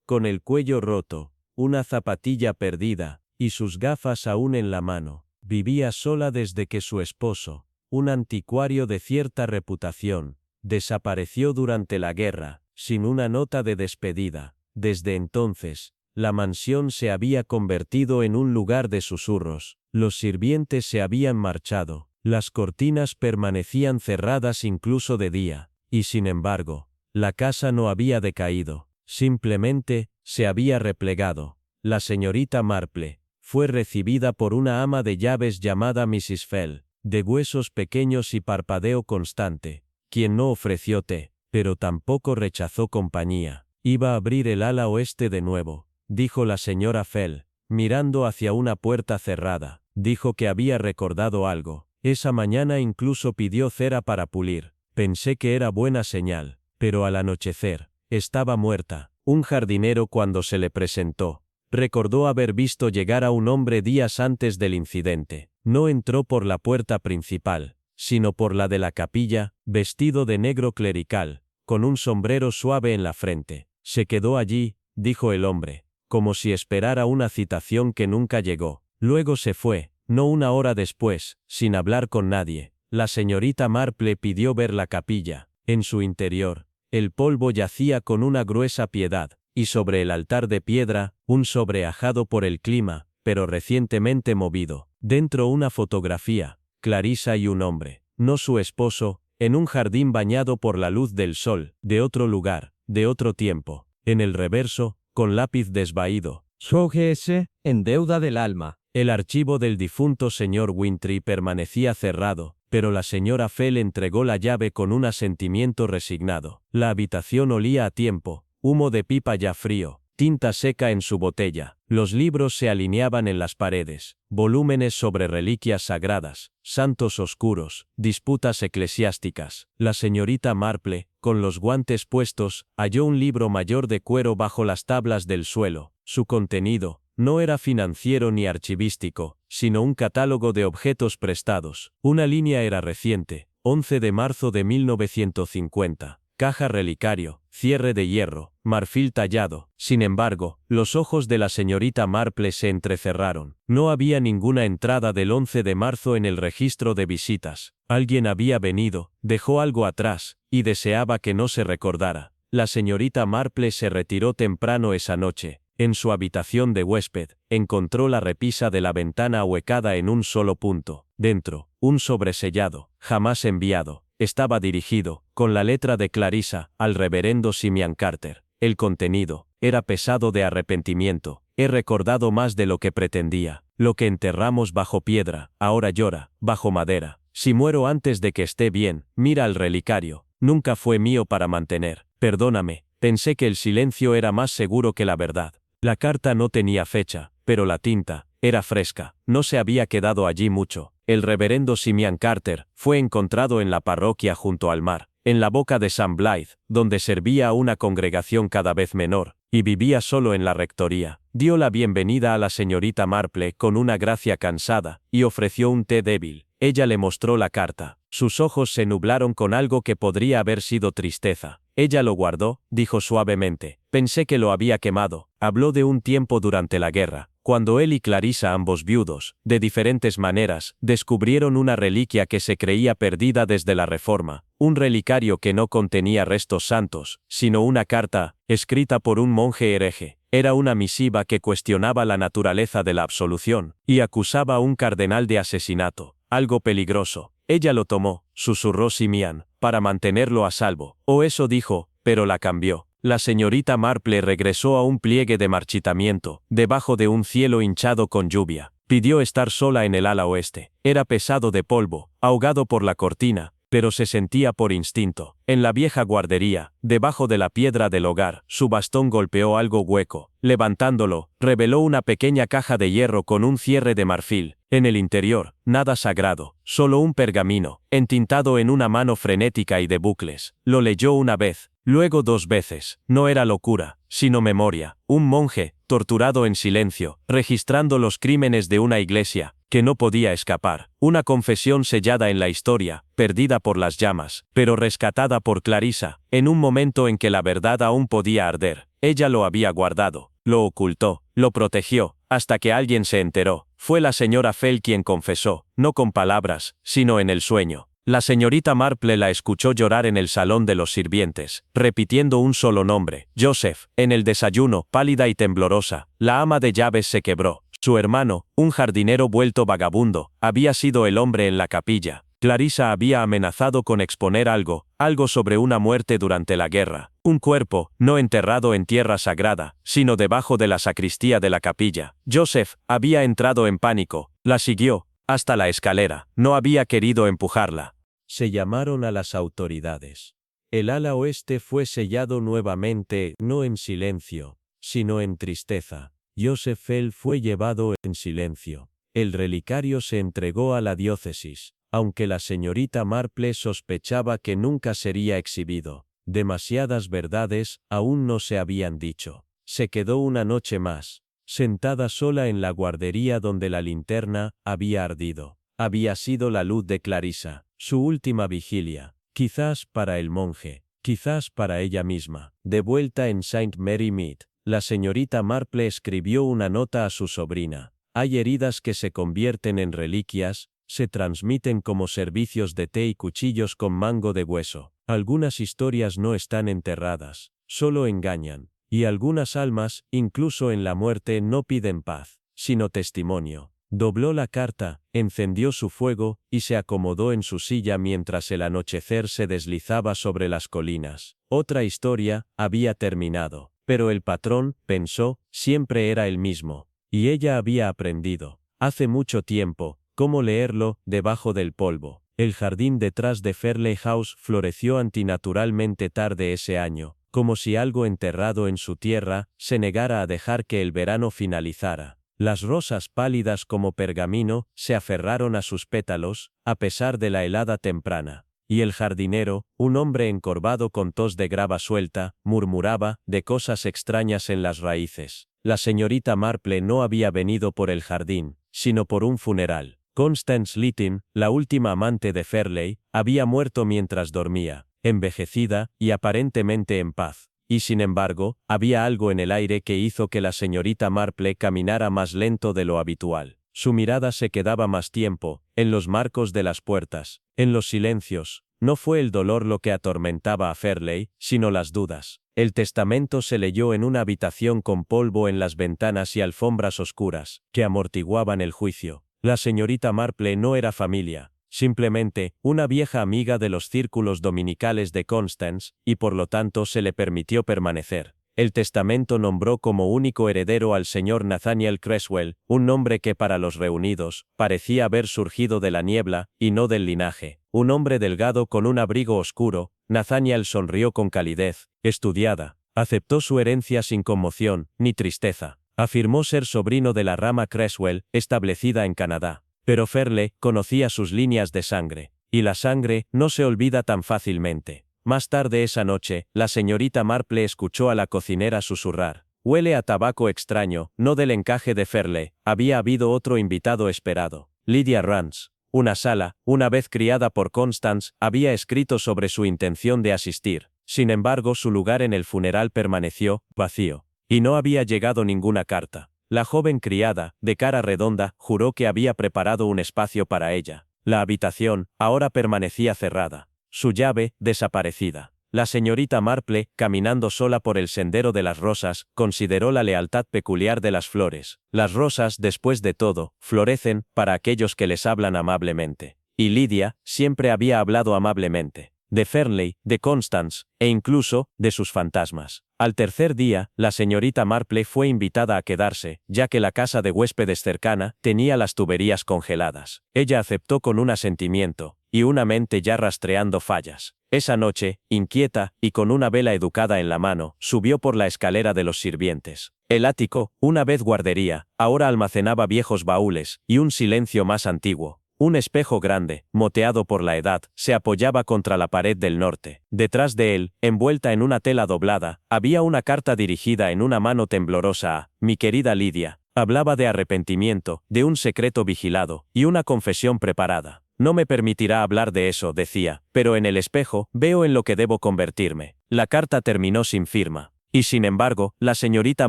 con el cuello roto, una zapatilla perdida, y sus gafas aún en la mano. Vivía sola desde que su esposo, un anticuario de cierta reputación, Desapareció durante la guerra, sin una nota de despedida. Desde entonces, la mansión se había convertido en un lugar de susurros. Los sirvientes se habían marchado. Las cortinas permanecían cerradas incluso de día. Y sin embargo, la casa no había decaído. Simplemente, se había replegado. La señorita Marple fue recibida por una ama de llaves llamada Mrs. Fell, de huesos pequeños y parpadeo constante, quien no ofreció té, pero tampoco rechazó compañía. Iba a abrir el ala oeste de nuevo, dijo la señora Fell, mirando hacia una puerta cerrada. Dijo que había recordado algo. Esa mañana incluso pidió cera para pulir. Pensé que era buena señal, pero al anochecer, estaba muerta. Un jardinero cuando se le presentó, recordó haber visto llegar a un hombre días antes del incidente. No entró por la puerta principal, sino por la de la capilla, vestido de negro clerical, con un sombrero suave en la frente. Se quedó allí, dijo el hombre, como si esperara una citación que nunca llegó. Luego se fue, no una hora después, sin hablar con nadie. La señorita Marple pidió ver la capilla. En su interior, el polvo yacía con una gruesa piedad, y sobre el altar de piedra, un sobre ajado por el clima, pero recientemente movido. Dentro una fotografía, Clarisa y un hombre, no su esposo, en un jardín bañado por la luz del sol, de otro lugar, de otro tiempo. En el reverso, con lápiz desvaído, Sógese, en deuda del alma. el archivo del difunto señor Wintry permanecía cerrado, pero la señora Fell entregó la llave con un asentimiento resignado. La habitación olía a tiempo, humo de pipa ya frío, tinta seca en su botella. Los libros se alineaban en las paredes, volúmenes sobre reliquias sagradas, santos oscuros, disputas eclesiásticas. La señorita Marple, con los guantes puestos, halló un libro mayor de cuero bajo las tablas del suelo. Su contenido no era financiero ni archivístico, sino un catálogo de objetos prestados. Una línea era reciente, 11 de marzo de 1950. Caja relicario, cierre de hierro, marfil tallado. Sin embargo, los ojos de la señorita Marple se entrecerraron. No había ninguna entrada del 11 de marzo en el registro de visitas. Alguien había venido, dejó algo atrás, y deseaba que no se recordara. La señorita Marple se retiró temprano esa noche. En su habitación de huésped, encontró la repisa de la ventana ahuecada en un solo punto. Dentro, un sobresellado, jamás enviado, estaba dirigido, con la letra de Clarisa, al reverendo Simeon Carter. El contenido era pesado de arrepentimiento. He recordado más de lo que pretendía. Lo que enterramos bajo piedra, ahora llora, bajo madera. Si muero antes de que esté bien, mira al relicario. Nunca fue mío para mantener. Perdóname, pensé que el silencio era más seguro que la verdad. La carta no tenía fecha, pero la tinta era fresca. No se había quedado allí mucho. El reverendo Simeon Carter fue encontrado en la parroquia junto al mar, en la boca de St. Blythe, donde servía a una congregación cada vez menor, y vivía solo en la rectoría. Dio la bienvenida a la señorita Marple con una gracia cansada, y ofreció un té débil. Ella le mostró la carta. Sus ojos se nublaron con algo que podría haber sido tristeza. Ella lo guardó, dijo suavemente. Pensé que lo había quemado. Habló de un tiempo durante la guerra, cuando él y Clarisa, ambos viudos, de diferentes maneras, descubrieron una reliquia que se creía perdida desde la Reforma, un relicario que no contenía restos santos, sino una carta, escrita por un monje hereje. Era una misiva que cuestionaba la naturaleza de la absolución, y acusaba a un cardenal de asesinato, algo peligroso. Ella lo tomó, susurró Simeon, para mantenerlo a salvo. O eso dijo, pero la cambió. La señorita Marple regresó a un pliegue de marchitamiento, debajo de un cielo hinchado con lluvia. Pidió estar sola en el ala oeste. Era pesado de polvo, ahogado por la cortina, pero se sentía por instinto. En la vieja guardería, debajo de la piedra del hogar, su bastón golpeó algo hueco. Levantándolo, reveló una pequeña caja de hierro con un cierre de marfil. En el interior, nada sagrado, solo un pergamino, entintado en una mano frenética y de bucles. Lo leyó una vez, luego 2 veces. No era locura, sino memoria. Un monje, torturado en silencio, registrando los crímenes de una iglesia, que no podía escapar. Una confesión sellada en la historia, perdida por las llamas, pero rescatada por Clarisa, en un momento en que la verdad aún podía arder. Ella lo había guardado, lo ocultó, lo protegió, hasta que alguien se enteró. Fue la señora Fell quien confesó, no con palabras, sino en el sueño. La señorita Marple la escuchó llorar en el salón de los sirvientes, repitiendo un solo nombre, Joseph. En el desayuno, pálida y temblorosa, la ama de llaves se quebró. Su hermano, un jardinero vuelto vagabundo, había sido el hombre en la capilla. Clarissa había amenazado con exponer algo sobre una muerte durante la guerra. Un cuerpo, no enterrado en tierra sagrada, sino debajo de la sacristía de la capilla. Joseph había entrado en pánico, la siguió hasta la escalera, no había querido empujarla. Se llamaron a las autoridades. El ala oeste fue sellado nuevamente, no en silencio, sino en tristeza. Joseph Fell fue llevado en silencio. El relicario se entregó a la diócesis, aunque la señorita Marple sospechaba que nunca sería exhibido. Demasiadas verdades aún no se habían dicho. Se quedó una noche más, sentada sola en la guardería donde la linterna había ardido. Había sido la luz de Clarissa, su última vigilia, quizás para el monje, quizás para ella misma. De vuelta en St. Mary Mead, la señorita Marple escribió una nota a su sobrina. Hay heridas que se convierten en reliquias, se transmiten como servicios de té y cuchillos con mango de hueso. Algunas historias no están enterradas, solo engañan, y algunas almas, incluso en la muerte, no piden paz, sino testimonio. Dobló la carta, encendió su fuego, y se acomodó en su silla mientras el anochecer se deslizaba sobre las colinas. Otra historia había terminado, pero el patrón, pensó, siempre era el mismo, y ella había aprendido, hace mucho tiempo, cómo leerlo, debajo del polvo. El jardín detrás de Fairley House floreció antinaturalmente tarde ese año, como si algo enterrado en su tierra se negara a dejar que el verano finalizara. Las rosas pálidas como pergamino se aferraron a sus pétalos, a pesar de la helada temprana. Y el jardinero, un hombre encorvado con tos de grava suelta, murmuraba de cosas extrañas en las raíces. La señorita Marple no había venido por el jardín, sino por un funeral. Constance Lytton, la última amante de Fairley, había muerto mientras dormía, envejecida y aparentemente en paz. Y sin embargo, había algo en el aire que hizo que la señorita Marple caminara más lento de lo habitual. Su mirada se quedaba más tiempo, en los marcos de las puertas, en los silencios. No fue el dolor lo que atormentaba a Fairley, sino las dudas. El testamento se leyó en una habitación con polvo en las ventanas y alfombras oscuras, que amortiguaban el juicio. La señorita Marple no era familia, simplemente una vieja amiga de los círculos dominicales de Constance, y por lo tanto se le permitió permanecer. El testamento nombró como único heredero al señor Nathaniel Creswell, un nombre que para los reunidos parecía haber surgido de la niebla y no del linaje. Un hombre delgado con un abrigo oscuro. Nathaniel sonrió con calidez, estudiada. Aceptó su herencia sin conmoción ni tristeza. Afirmó ser sobrino de la rama Creswell, establecida en Canadá. Pero Fairley conocía sus líneas de sangre, y la sangre no se olvida tan fácilmente. Más tarde esa noche, la señorita Marple escuchó a la cocinera susurrar. Huele a tabaco extraño, no del encaje de Fairley. Había habido otro invitado esperado. Lydia Rance. Una sala, una vez criada por Constance, había escrito sobre su intención de asistir. Sin embargo, su lugar en el funeral permaneció vacío. Y no había llegado ninguna carta. La joven criada, de cara redonda, juró que había preparado un espacio para ella. La habitación, ahora permanecía cerrada. Su llave, desaparecida. La señorita Marple, caminando sola por el sendero de las rosas, consideró la lealtad peculiar de las flores. Las rosas, después de todo, florecen para aquellos que les hablan amablemente. Y Lydia siempre había hablado amablemente. De Fairley, de Constance, e incluso, de sus fantasmas. Al tercer día, la señorita Marple fue invitada a quedarse, ya que la casa de huéspedes cercana tenía las tuberías congeladas. Ella aceptó con un asentimiento, y una mente ya rastreando fallas. Esa noche, inquieta, y con una vela educada en la mano, subió por la escalera de los sirvientes. El ático, una vez guardería, ahora almacenaba viejos baúles, y un silencio más antiguo. Un espejo grande, moteado por la edad, se apoyaba contra la pared del norte. Detrás de él, envuelta en una tela doblada, había una carta dirigida en una mano temblorosa a «Mi querida Lydia». Hablaba de arrepentimiento, de un secreto vigilado, y una confesión preparada. No me permitirá hablar de eso, decía, pero en el espejo, veo en lo que debo convertirme. La carta terminó sin firma. Y sin embargo, la señorita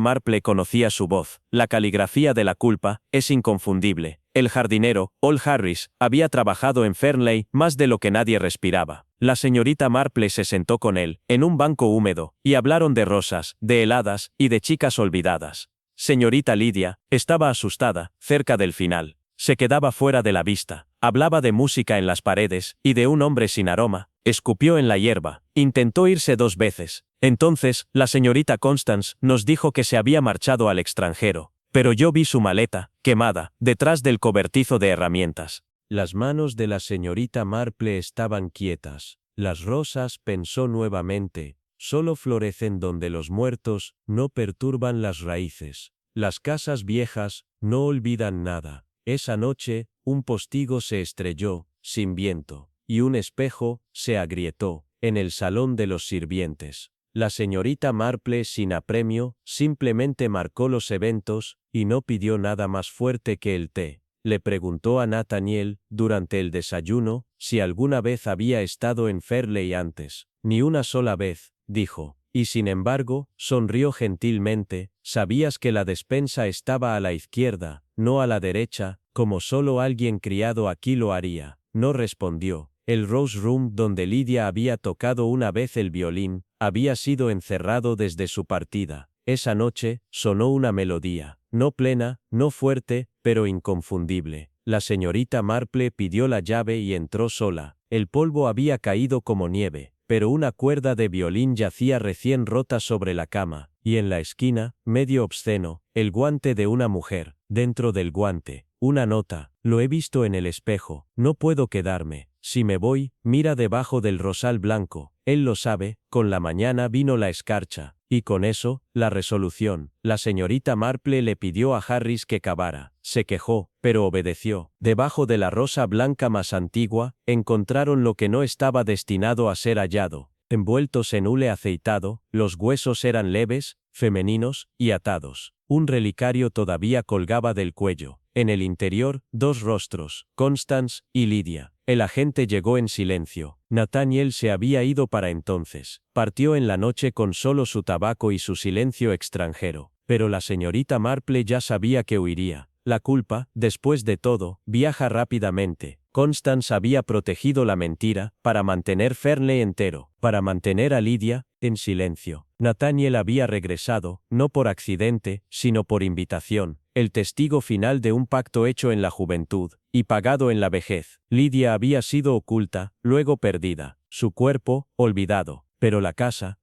Marple conocía su voz. La caligrafía de la culpa es inconfundible. El jardinero, Old Harris, había trabajado en Fernley más de lo que nadie respiraba. La señorita Marple se sentó con él, en un banco húmedo, y hablaron de rosas, de heladas, y de chicas olvidadas. Señorita Lydia estaba asustada, cerca del final. Se quedaba fuera de la vista. Hablaba de música en las paredes, y de un hombre sin aroma. Escupió en la hierba. Intentó irse 2 veces. Entonces, la señorita Constance nos dijo que se había marchado al extranjero. Pero yo vi su maleta, quemada, detrás del cobertizo de herramientas. Las manos de la señorita Marple estaban quietas. Las rosas, pensó nuevamente, solo florecen donde los muertos no perturban las raíces. Las casas viejas no olvidan nada. Esa noche, un postigo se estrelló, sin viento, y un espejo se agrietó, en el salón de los sirvientes. La señorita Marple, sin apremio, simplemente marcó los eventos, y no pidió nada más fuerte que el té. Le preguntó a Nathaniel, durante el desayuno, si alguna vez había estado en Fairley antes. Ni una sola vez, dijo. Y sin embargo, sonrió gentilmente. ¿Sabías que la despensa estaba a la izquierda, no a la derecha, como solo alguien criado aquí lo haría? No respondió. El Rose Room donde Lydia había tocado una vez el violín, había sido encerrado desde su partida. Esa noche, sonó una melodía, no plena, no fuerte, pero inconfundible. La señorita Marple pidió la llave y entró sola. El polvo había caído como nieve, pero una cuerda de violín yacía recién rota sobre la cama, y en la esquina, medio obsceno, el guante de una mujer. Dentro del guante, una nota. Lo he visto en el espejo, no puedo quedarme. Si me voy, mira debajo del rosal blanco. Él lo sabe, con la mañana vino la escarcha. Y con eso, la resolución. La señorita Marple le pidió a Harris que cavara. Se quejó, pero obedeció. Debajo de la rosa blanca más antigua, encontraron lo que no estaba destinado a ser hallado. Envueltos en hule aceitado, los huesos eran leves, femeninos, y atados. Un relicario todavía colgaba del cuello. En el interior, 2 rostros, Constance y Lydia. El agente llegó en silencio. Nathaniel se había ido para entonces. Partió en la noche con solo su tabaco y su silencio extranjero. Pero la señorita Marple ya sabía que huiría. La culpa, después de todo, viaja rápidamente. Constance había protegido la mentira, para mantener Fernley entero, para mantener a Lydia, en silencio. Nathaniel había regresado, no por accidente, sino por invitación, el testigo final de un pacto hecho en la juventud, y pagado en la vejez. Lydia había sido oculta, luego perdida, su cuerpo, olvidado, pero la casa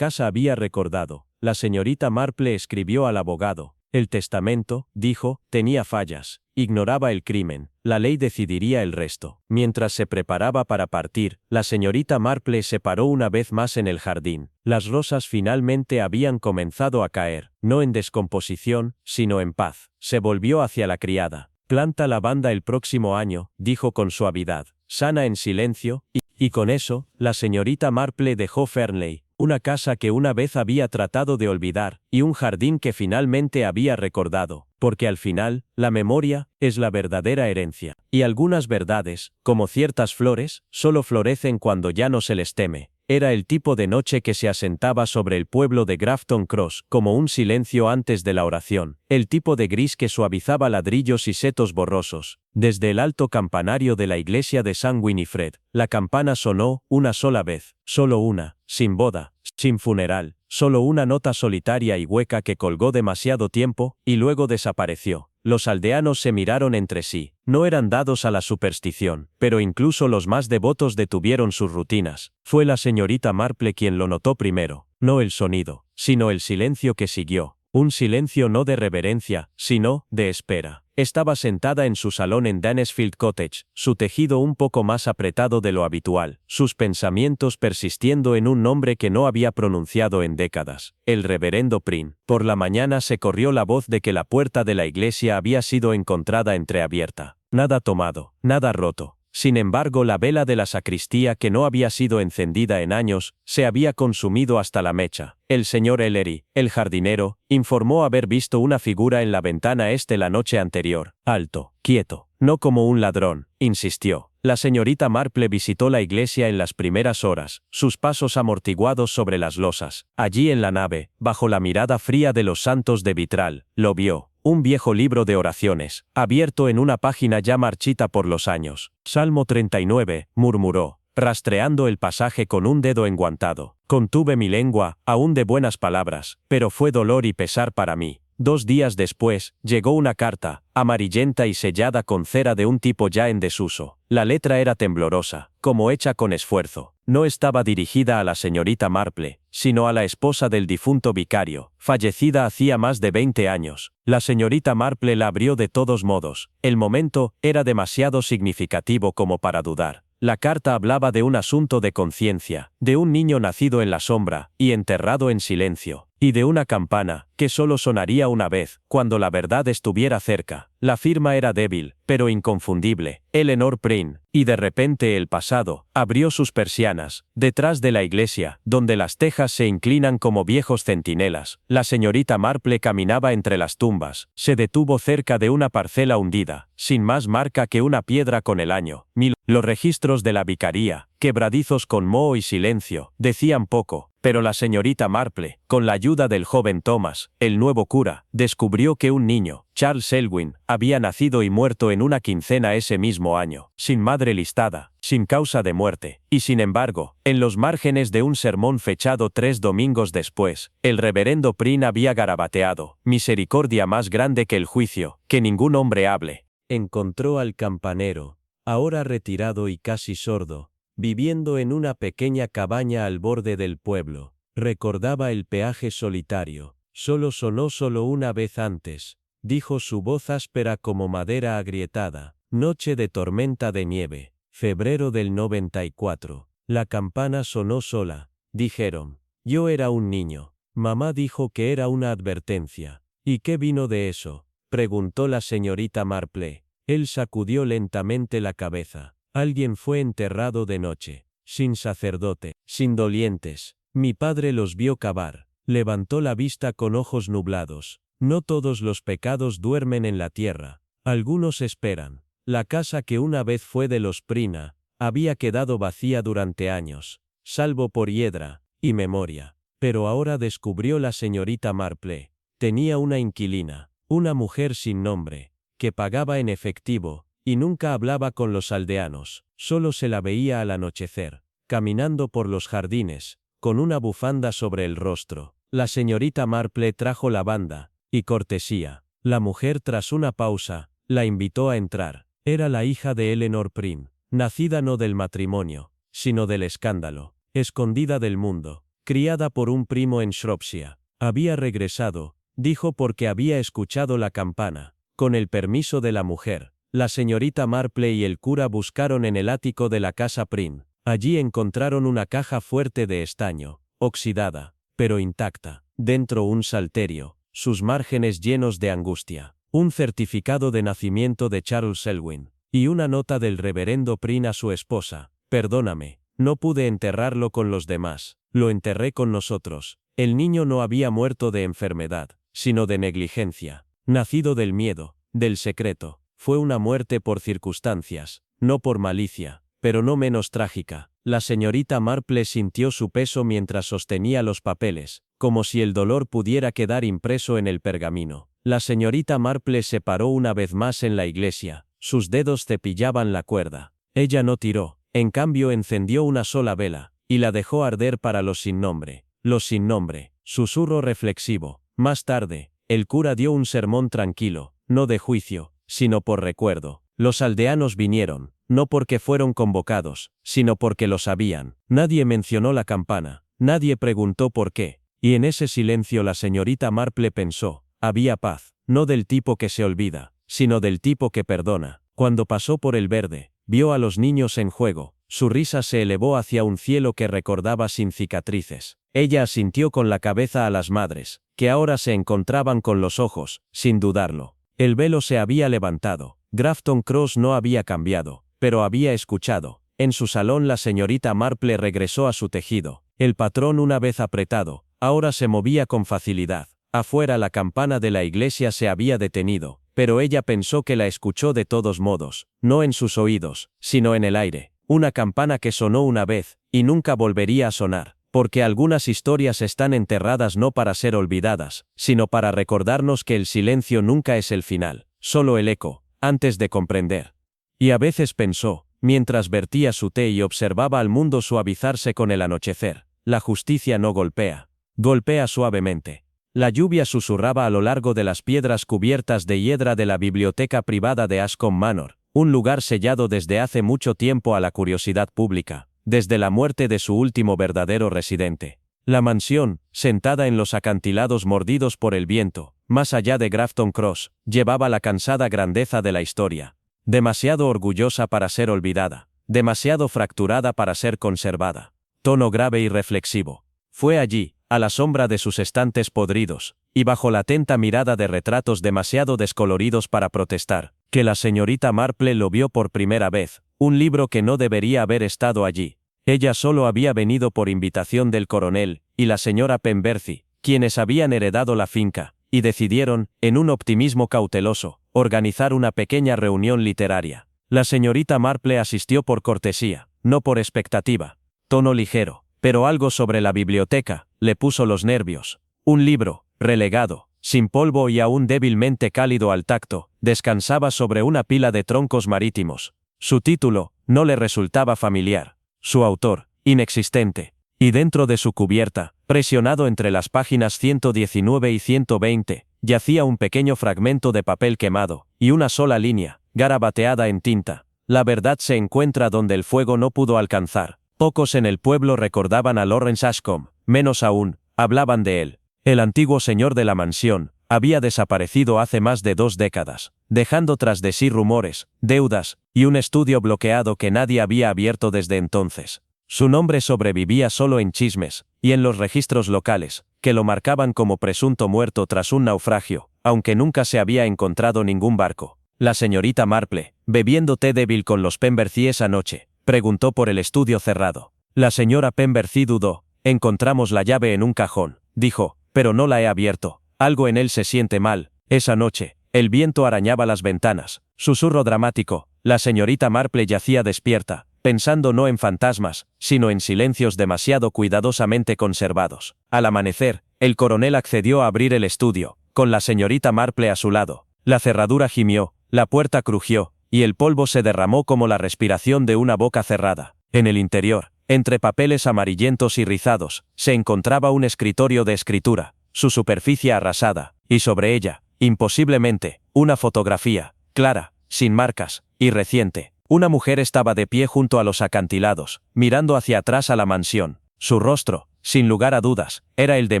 había recordado. La señorita Marple escribió al abogado. El testamento, dijo, tenía fallas, ignoraba el crimen, la ley decidiría el resto. Mientras se preparaba para partir, la señorita Marple se paró una vez más en el jardín. Las rosas finalmente habían comenzado a caer, no en descomposición, sino en paz. Se volvió hacia la criada. Planta lavanda el próximo año, dijo con suavidad, sana en silencio, y con eso, la señorita Marple dejó Fernley, una casa que una vez había tratado de olvidar, y un jardín que finalmente había recordado, porque al final, la memoria es la verdadera herencia, y algunas verdades, como ciertas flores, solo florecen cuando ya no se les teme. Era el tipo de noche que se asentaba sobre el pueblo de Grafton Cross, como un silencio antes de la oración, el tipo de gris que suavizaba ladrillos y setos borrosos. Desde el alto campanario de la iglesia de St. Winifred, la campana sonó una sola vez, solo una, sin boda, sin funeral, solo una nota solitaria y hueca que colgó demasiado tiempo, y luego desapareció. Los aldeanos se miraron entre sí. No eran dados a la superstición, pero incluso los más devotos detuvieron sus rutinas. Fue la señorita Marple quien lo notó primero, no el sonido, sino el silencio que siguió. Un silencio no de reverencia, sino de espera. Estaba sentada en su salón en Danesfield Cottage, su tejido un poco más apretado de lo habitual, sus pensamientos persistiendo en un nombre que no había pronunciado en décadas, el reverendo Prynne. Por la mañana se corrió la voz de que la puerta de la iglesia había sido encontrada entreabierta. Nada tomado, nada roto. Sin embargo, la vela de la sacristía, que no había sido encendida en años, se había consumido hasta la mecha. El señor Ellery, el jardinero, informó haber visto una figura en la ventana este la noche anterior. Alto, quieto, no como un ladrón, insistió. La señorita Marple visitó la iglesia en las primeras horas, sus pasos amortiguados sobre las losas. Allí en la nave, bajo la mirada fría de los santos de vitral, lo vio. un viejo libro de oraciones, abierto en una página ya marchita por los años. Salmo 39, murmuró, rastreando el pasaje con un dedo enguantado. Contuve mi lengua, aún de buenas palabras, pero fue dolor y pesar para mí. 2 días después, llegó una carta, amarillenta y sellada con cera de un tipo ya en desuso. La letra era temblorosa, como hecha con esfuerzo. No estaba dirigida a la señorita Marple, sino a la esposa del difunto vicario, fallecida hacía más de 20 años. La señorita Marple la abrió de todos modos. El momento era demasiado significativo como para dudar. La carta hablaba de un asunto de conciencia, de un niño nacido en la sombra, y enterrado en silencio, y de una campana, que solo sonaría una vez, cuando la verdad estuviera cerca. La firma era débil, pero inconfundible, Eleanor Prynne, y de repente el pasado abrió sus persianas. Detrás de la iglesia, donde las tejas se inclinan como viejos centinelas, la señorita Marple caminaba entre las tumbas. Se detuvo cerca de una parcela hundida, sin más marca que una piedra con el año. Los registros de la vicaría, quebradizos con moho y silencio, decían poco, pero la señorita Marple, con la ayuda del joven Thomas, el nuevo cura, descubrió que un niño, Charles Selwyn, había nacido y muerto en una quincena ese mismo año, sin madre listada, sin causa de muerte, y sin embargo, en los márgenes de un sermón fechado 3 domingos después, el reverendo Prynne había garabateado, misericordia más grande que el juicio, que ningún hombre hable. Encontró al campanero, ahora retirado y casi sordo, viviendo en una pequeña cabaña al borde del pueblo. Recordaba el peaje solitario. Solo sonó una vez antes, dijo su voz áspera como madera agrietada. Noche de tormenta de nieve, febrero del 94. La campana sonó sola, dijeron. Yo era un niño. Mamá dijo que era una advertencia. ¿Y qué vino de eso?, preguntó la señorita Marple. Él sacudió lentamente la cabeza. Alguien fue enterrado de noche, sin sacerdote, sin dolientes. Mi padre los vio cavar. Levantó la vista con ojos nublados. No todos los pecados duermen en la tierra. Algunos esperan. La casa que una vez fue de los Prynne había quedado vacía durante años, salvo por hiedra y memoria. Pero ahora descubrió la señorita Marple. Tenía una inquilina, una mujer sin nombre, que pagaba en efectivo, y nunca hablaba con los aldeanos. Solo se la veía al anochecer, caminando por los jardines, con una bufanda sobre el rostro. La señorita Marple trajo lavanda y cortesía. La mujer, tras una pausa, la invitó a entrar. Era la hija de Eleanor Prynne, nacida no del matrimonio, sino del escándalo, escondida del mundo, criada por un primo en Shropshire. Había regresado, dijo, porque había escuchado la campana. Con el permiso de la mujer, la señorita Marple y el cura buscaron en el ático de la casa Prynne. Allí encontraron una caja fuerte de estaño, oxidada, pero intacta. Dentro un salterio, sus márgenes llenos de angustia. Un certificado de nacimiento de Charles Selwyn. Y una nota del reverendo Prynne a su esposa. Perdóname, no pude enterrarlo con los demás. Lo enterré con nosotros. El niño no había muerto de enfermedad, sino de negligencia. Nacido del miedo, del secreto. Fue una muerte por circunstancias, no por malicia, pero no menos trágica. La señorita Marple sintió su peso mientras sostenía los papeles, como si el dolor pudiera quedar impreso en el pergamino. La señorita Marple se paró una vez más en la iglesia. Sus dedos cepillaban la cuerda. Ella no tiró, en cambio encendió una sola vela, y la dejó arder para los sin nombre. Los sin nombre. Susurro reflexivo. Más tarde, el cura dio un sermón tranquilo, no de juicio, sino por recuerdo. Los aldeanos vinieron, no porque fueron convocados, sino porque lo sabían. Nadie mencionó la campana, nadie preguntó por qué, y en ese silencio la señorita Marple pensó, había paz, no del tipo que se olvida, sino del tipo que perdona. Cuando pasó por el verde, vio a los niños en juego, su risa se elevó hacia un cielo que recordaba sin cicatrices. Ella asintió con la cabeza a las madres, que ahora se encontraban con los ojos, sin dudarlo. El velo se había levantado. Grafton Cross no había cambiado, pero había escuchado. En su salón la señorita Marple regresó a su tejido. El patrón, una vez apretado, ahora se movía con facilidad. Afuera la campana de la iglesia se había detenido, pero ella pensó que la escuchó de todos modos, no en sus oídos, sino en el aire. Una campana que sonó una vez, y nunca volvería a sonar. porque algunas historias están enterradas no para ser olvidadas, sino para recordarnos que el silencio nunca es el final, solo el eco, antes de comprender. Y a veces pensó, mientras vertía su té y observaba al mundo suavizarse con el anochecer, la justicia no golpea. Golpea suavemente. La lluvia susurraba a lo largo de las piedras cubiertas de hiedra de la biblioteca privada de Ashcombe Manor, un lugar sellado desde hace mucho tiempo a la curiosidad pública, desde la muerte de su último verdadero residente. La mansión, sentada en los acantilados mordidos por el viento, más allá de Grafton Cross, llevaba la cansada grandeza de la historia. Demasiado orgullosa para ser olvidada, demasiado fracturada para ser conservada. Tono grave y reflexivo. Fue allí, a la sombra de sus estantes podridos, y bajo la atenta mirada de retratos demasiado descoloridos para protestar, que la señorita Marple lo vio por primera vez, un libro que no debería haber estado allí. Ella solo había venido por invitación del coronel, y la señora Pemberley, quienes habían heredado la finca, y decidieron, en un optimismo cauteloso, organizar una pequeña reunión literaria. La señorita Marple asistió por cortesía, no por expectativa. Tono ligero, pero algo sobre la biblioteca, le puso los nervios. Un libro, relegado, sin polvo y aún débilmente cálido al tacto, descansaba sobre una pila de troncos marítimos. Su título, no le resultaba familiar. Su autor, inexistente. Y dentro de su cubierta, presionado entre las páginas 119 y 120, yacía un pequeño fragmento de papel quemado, y una sola línea, garabateada en tinta. La verdad se encuentra donde el fuego no pudo alcanzar. Pocos en el pueblo recordaban a Lawrence Ashcombe, menos aún, hablaban de él. El antiguo señor de la mansión había desaparecido hace más de 2 décadas, dejando tras de sí rumores, deudas, y un estudio bloqueado que nadie había abierto desde entonces. Su nombre sobrevivía solo en chismes, y en los registros locales, que lo marcaban como presunto muerto tras un naufragio, aunque nunca se había encontrado ningún barco. La señorita Marple, bebiendo té débil con los Pemberley esa noche, preguntó por el estudio cerrado. La señora Pemberley dudó. Encontramos la llave en un cajón, dijo, pero no la he abierto. Algo en él se siente mal. Esa noche, el viento arañaba las ventanas. Susurro dramático. La señorita Marple yacía despierta, pensando no en fantasmas, sino en silencios demasiado cuidadosamente conservados. Al amanecer, el coronel accedió a abrir el estudio, con la señorita Marple a su lado. La cerradura gimió, la puerta crujió, y el polvo se derramó como la respiración de una boca cerrada. En el interior, entre papeles amarillentos y rizados, se encontraba un escritorio de escritura, su superficie arrasada, y sobre ella, imposiblemente, una fotografía, clara, sin marcas, y reciente. Una mujer estaba de pie junto a los acantilados, mirando hacia atrás a la mansión. Su rostro, sin lugar a dudas, era el de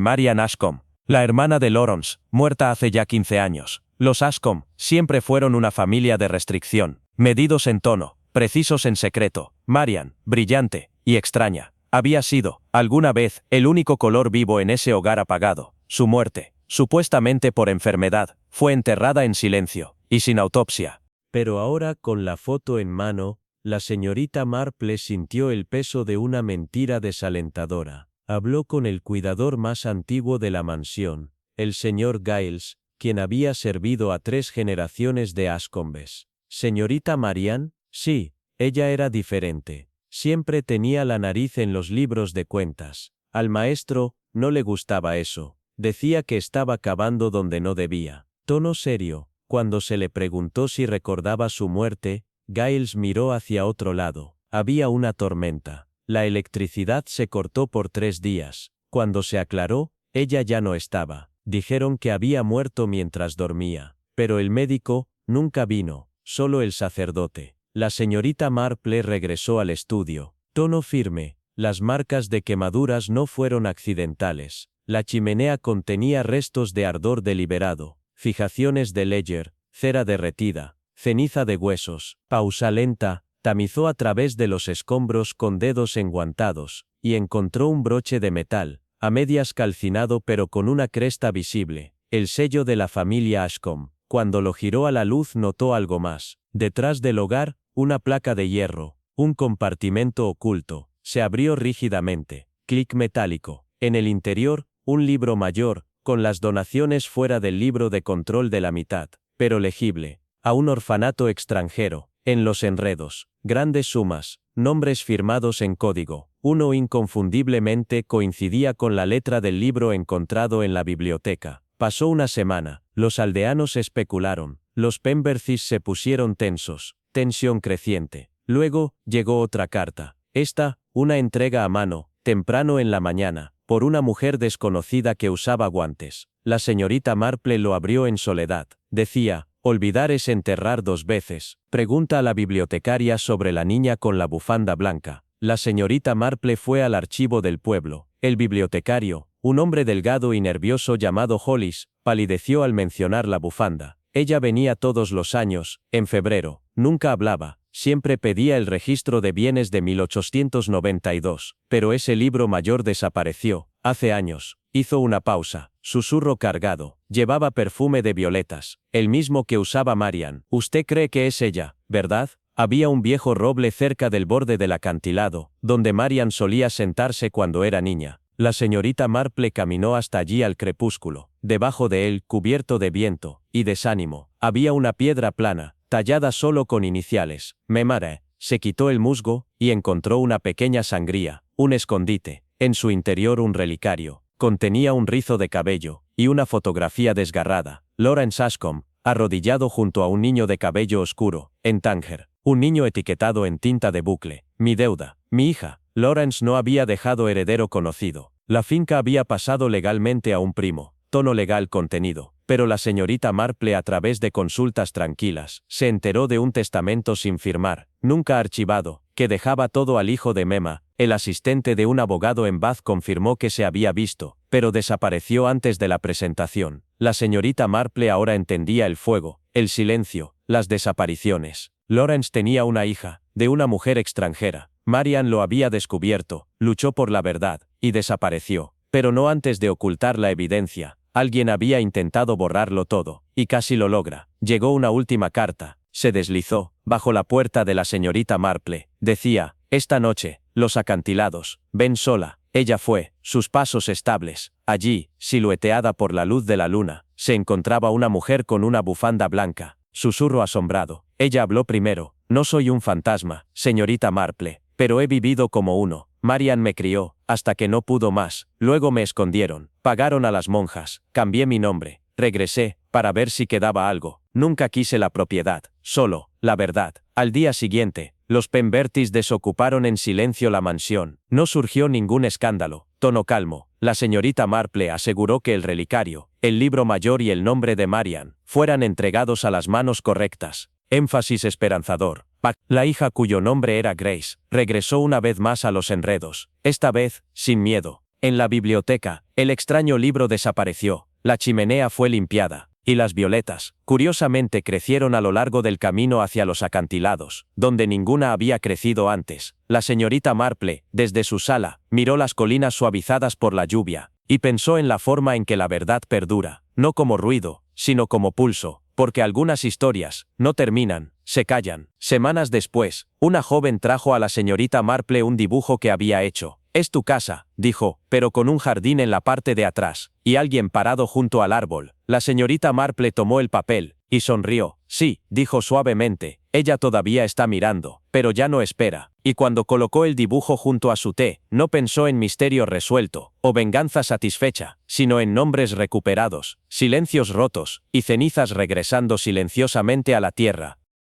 Marian Ashcombe, la hermana de Lawrence, muerta hace ya 15 años. Los Ashcombe siempre fueron una familia de restricción, medidos en tono, precisos en secreto. Marian, brillante y extraña, había sido, alguna vez, el único color vivo en ese hogar apagado. Su muerte, supuestamente por enfermedad, fue enterrada en silencio, y sin autopsia. Pero ahora, con la foto en mano, la señorita Marple sintió el peso de una mentira desalentadora. Habló con el cuidador más antiguo de la mansión, el señor Giles, quien había servido a 3 generaciones de Ashcombes. ¿Señorita Marian? Sí, ella era diferente. Siempre tenía la nariz en los libros de cuentas. Al maestro no le gustaba eso. Decía que estaba cavando donde no debía. Tono serio. Cuando se le preguntó si recordaba su muerte, Giles miró hacia otro lado. Había una tormenta. La electricidad se cortó por 3 días. Cuando se aclaró, ella ya no estaba. Dijeron que había muerto mientras dormía. Pero el médico nunca vino, solo el sacerdote. La señorita Marple regresó al estudio. Tono firme. Las marcas de quemaduras no fueron accidentales. La chimenea contenía restos de ardor deliberado, fijaciones de Ledger, cera derretida, ceniza de huesos. Pausa lenta. Tamizó a través de los escombros con dedos enguantados, y encontró un broche de metal, a medias calcinado pero con una cresta visible, el sello de la familia Ashcombe. Cuando lo giró a la luz notó algo más. Detrás del hogar, una placa de hierro, un compartimento oculto, se abrió rígidamente. Clic metálico. En el interior, un libro mayor, con las donaciones fuera del libro de control de la mitad, pero legible, a un orfanato extranjero. En los enredos, grandes sumas, nombres firmados en código, Uno inconfundiblemente coincidía con la letra del libro encontrado en la biblioteca. Pasó una semana. Los aldeanos especularon. Los Pembercis se pusieron tensos. Tensión creciente. Luego, llegó otra carta. Esta, una entrega a mano, temprano en la mañana, por una mujer desconocida que usaba guantes. La señorita Marple lo abrió en soledad. Decía: olvidar es enterrar 2 veces. Pregunta a la bibliotecaria sobre la niña con la bufanda blanca. La señorita Marple fue al archivo del pueblo. El bibliotecario, un hombre delgado y nervioso llamado Hollis, palideció al mencionar la bufanda. Ella venía todos los años, en febrero. Nunca hablaba. Siempre pedía el registro de bienes de 1892, pero ese libro mayor desapareció, hace años. Hizo una pausa. Susurro cargado. Llevaba perfume de violetas, el mismo que usaba Marian. Usted cree que es ella, ¿verdad? Había un viejo roble cerca del borde del acantilado, donde Marian solía sentarse cuando era niña. La señorita Marple caminó hasta allí al crepúsculo. Debajo de él, cubierto de viento y desánimo, había una piedra plana, tallada solo con iniciales, Memare. Se quitó el musgo, y encontró una pequeña sangría, un escondite. En su interior un relicario. Contenía un rizo de cabello, y una fotografía desgarrada. Lawrence Ashcombe, arrodillado junto a un niño de cabello oscuro, en Tánger. Un niño etiquetado en tinta de bucle. Mi deuda. Mi hija. Lawrence no había dejado heredero conocido. La finca había pasado legalmente a un primo. Tono legal contenido. Pero la señorita Marple, a través de consultas tranquilas, se enteró de un testamento sin firmar, nunca archivado, que dejaba todo al hijo de Mema. El asistente de un abogado en Bath confirmó que se había visto, pero desapareció antes de la presentación. La señorita Marple ahora entendía el fuego, el silencio, las desapariciones. Lawrence tenía una hija, de una mujer extranjera. Marian lo había descubierto, luchó por la verdad, y desapareció. Pero no antes de ocultar la evidencia. Alguien había intentado borrarlo todo, y casi lo logra. Llegó una última carta. Se deslizó, bajo la puerta de la señorita Marple. Decía: esta noche, los acantilados. Ven sola. Ella fue, sus pasos estables. Allí, silueteada por la luz de la luna, se encontraba una mujer con una bufanda blanca. Susurro asombrado. Ella habló primero. No soy un fantasma, señorita Marple, pero he vivido como uno. Marian me crió, hasta que no pudo más. Luego me escondieron. Pagaron a las monjas. Cambié mi nombre. Regresé, para ver si quedaba algo. Nunca quise la propiedad, solo la verdad. Al día siguiente, los Pembertis desocuparon en silencio la mansión. No surgió ningún escándalo. Tono calmo. La señorita Marple aseguró que el relicario, el libro mayor y el nombre de Marian, fueran entregados a las manos correctas. Énfasis esperanzador. La hija, cuyo nombre era Grace, regresó una vez más a los enredos. Esta vez, sin miedo. En la biblioteca, el extraño libro desapareció. La chimenea fue limpiada. Y las violetas, curiosamente, crecieron a lo largo del camino hacia los acantilados, donde ninguna había crecido antes. La señorita Marple, desde su sala, miró las colinas suavizadas por la lluvia, y pensó en la forma en que la verdad perdura, no como ruido, sino como pulso, porque algunas historias no terminan, se callan. Semanas después, una joven trajo a la señorita Marple un dibujo que había hecho. Es tu casa, dijo, pero con un jardín en la parte de atrás, y alguien parado junto al árbol. La señorita Marple tomó el papel, y sonrió. Sí, dijo suavemente, ella todavía está mirando, pero ya no espera. Y cuando colocó el dibujo junto a su té, no pensó en misterio resuelto, o venganza satisfecha, sino en nombres recuperados, silencios rotos, y cenizas regresando silenciosamente a la tierra.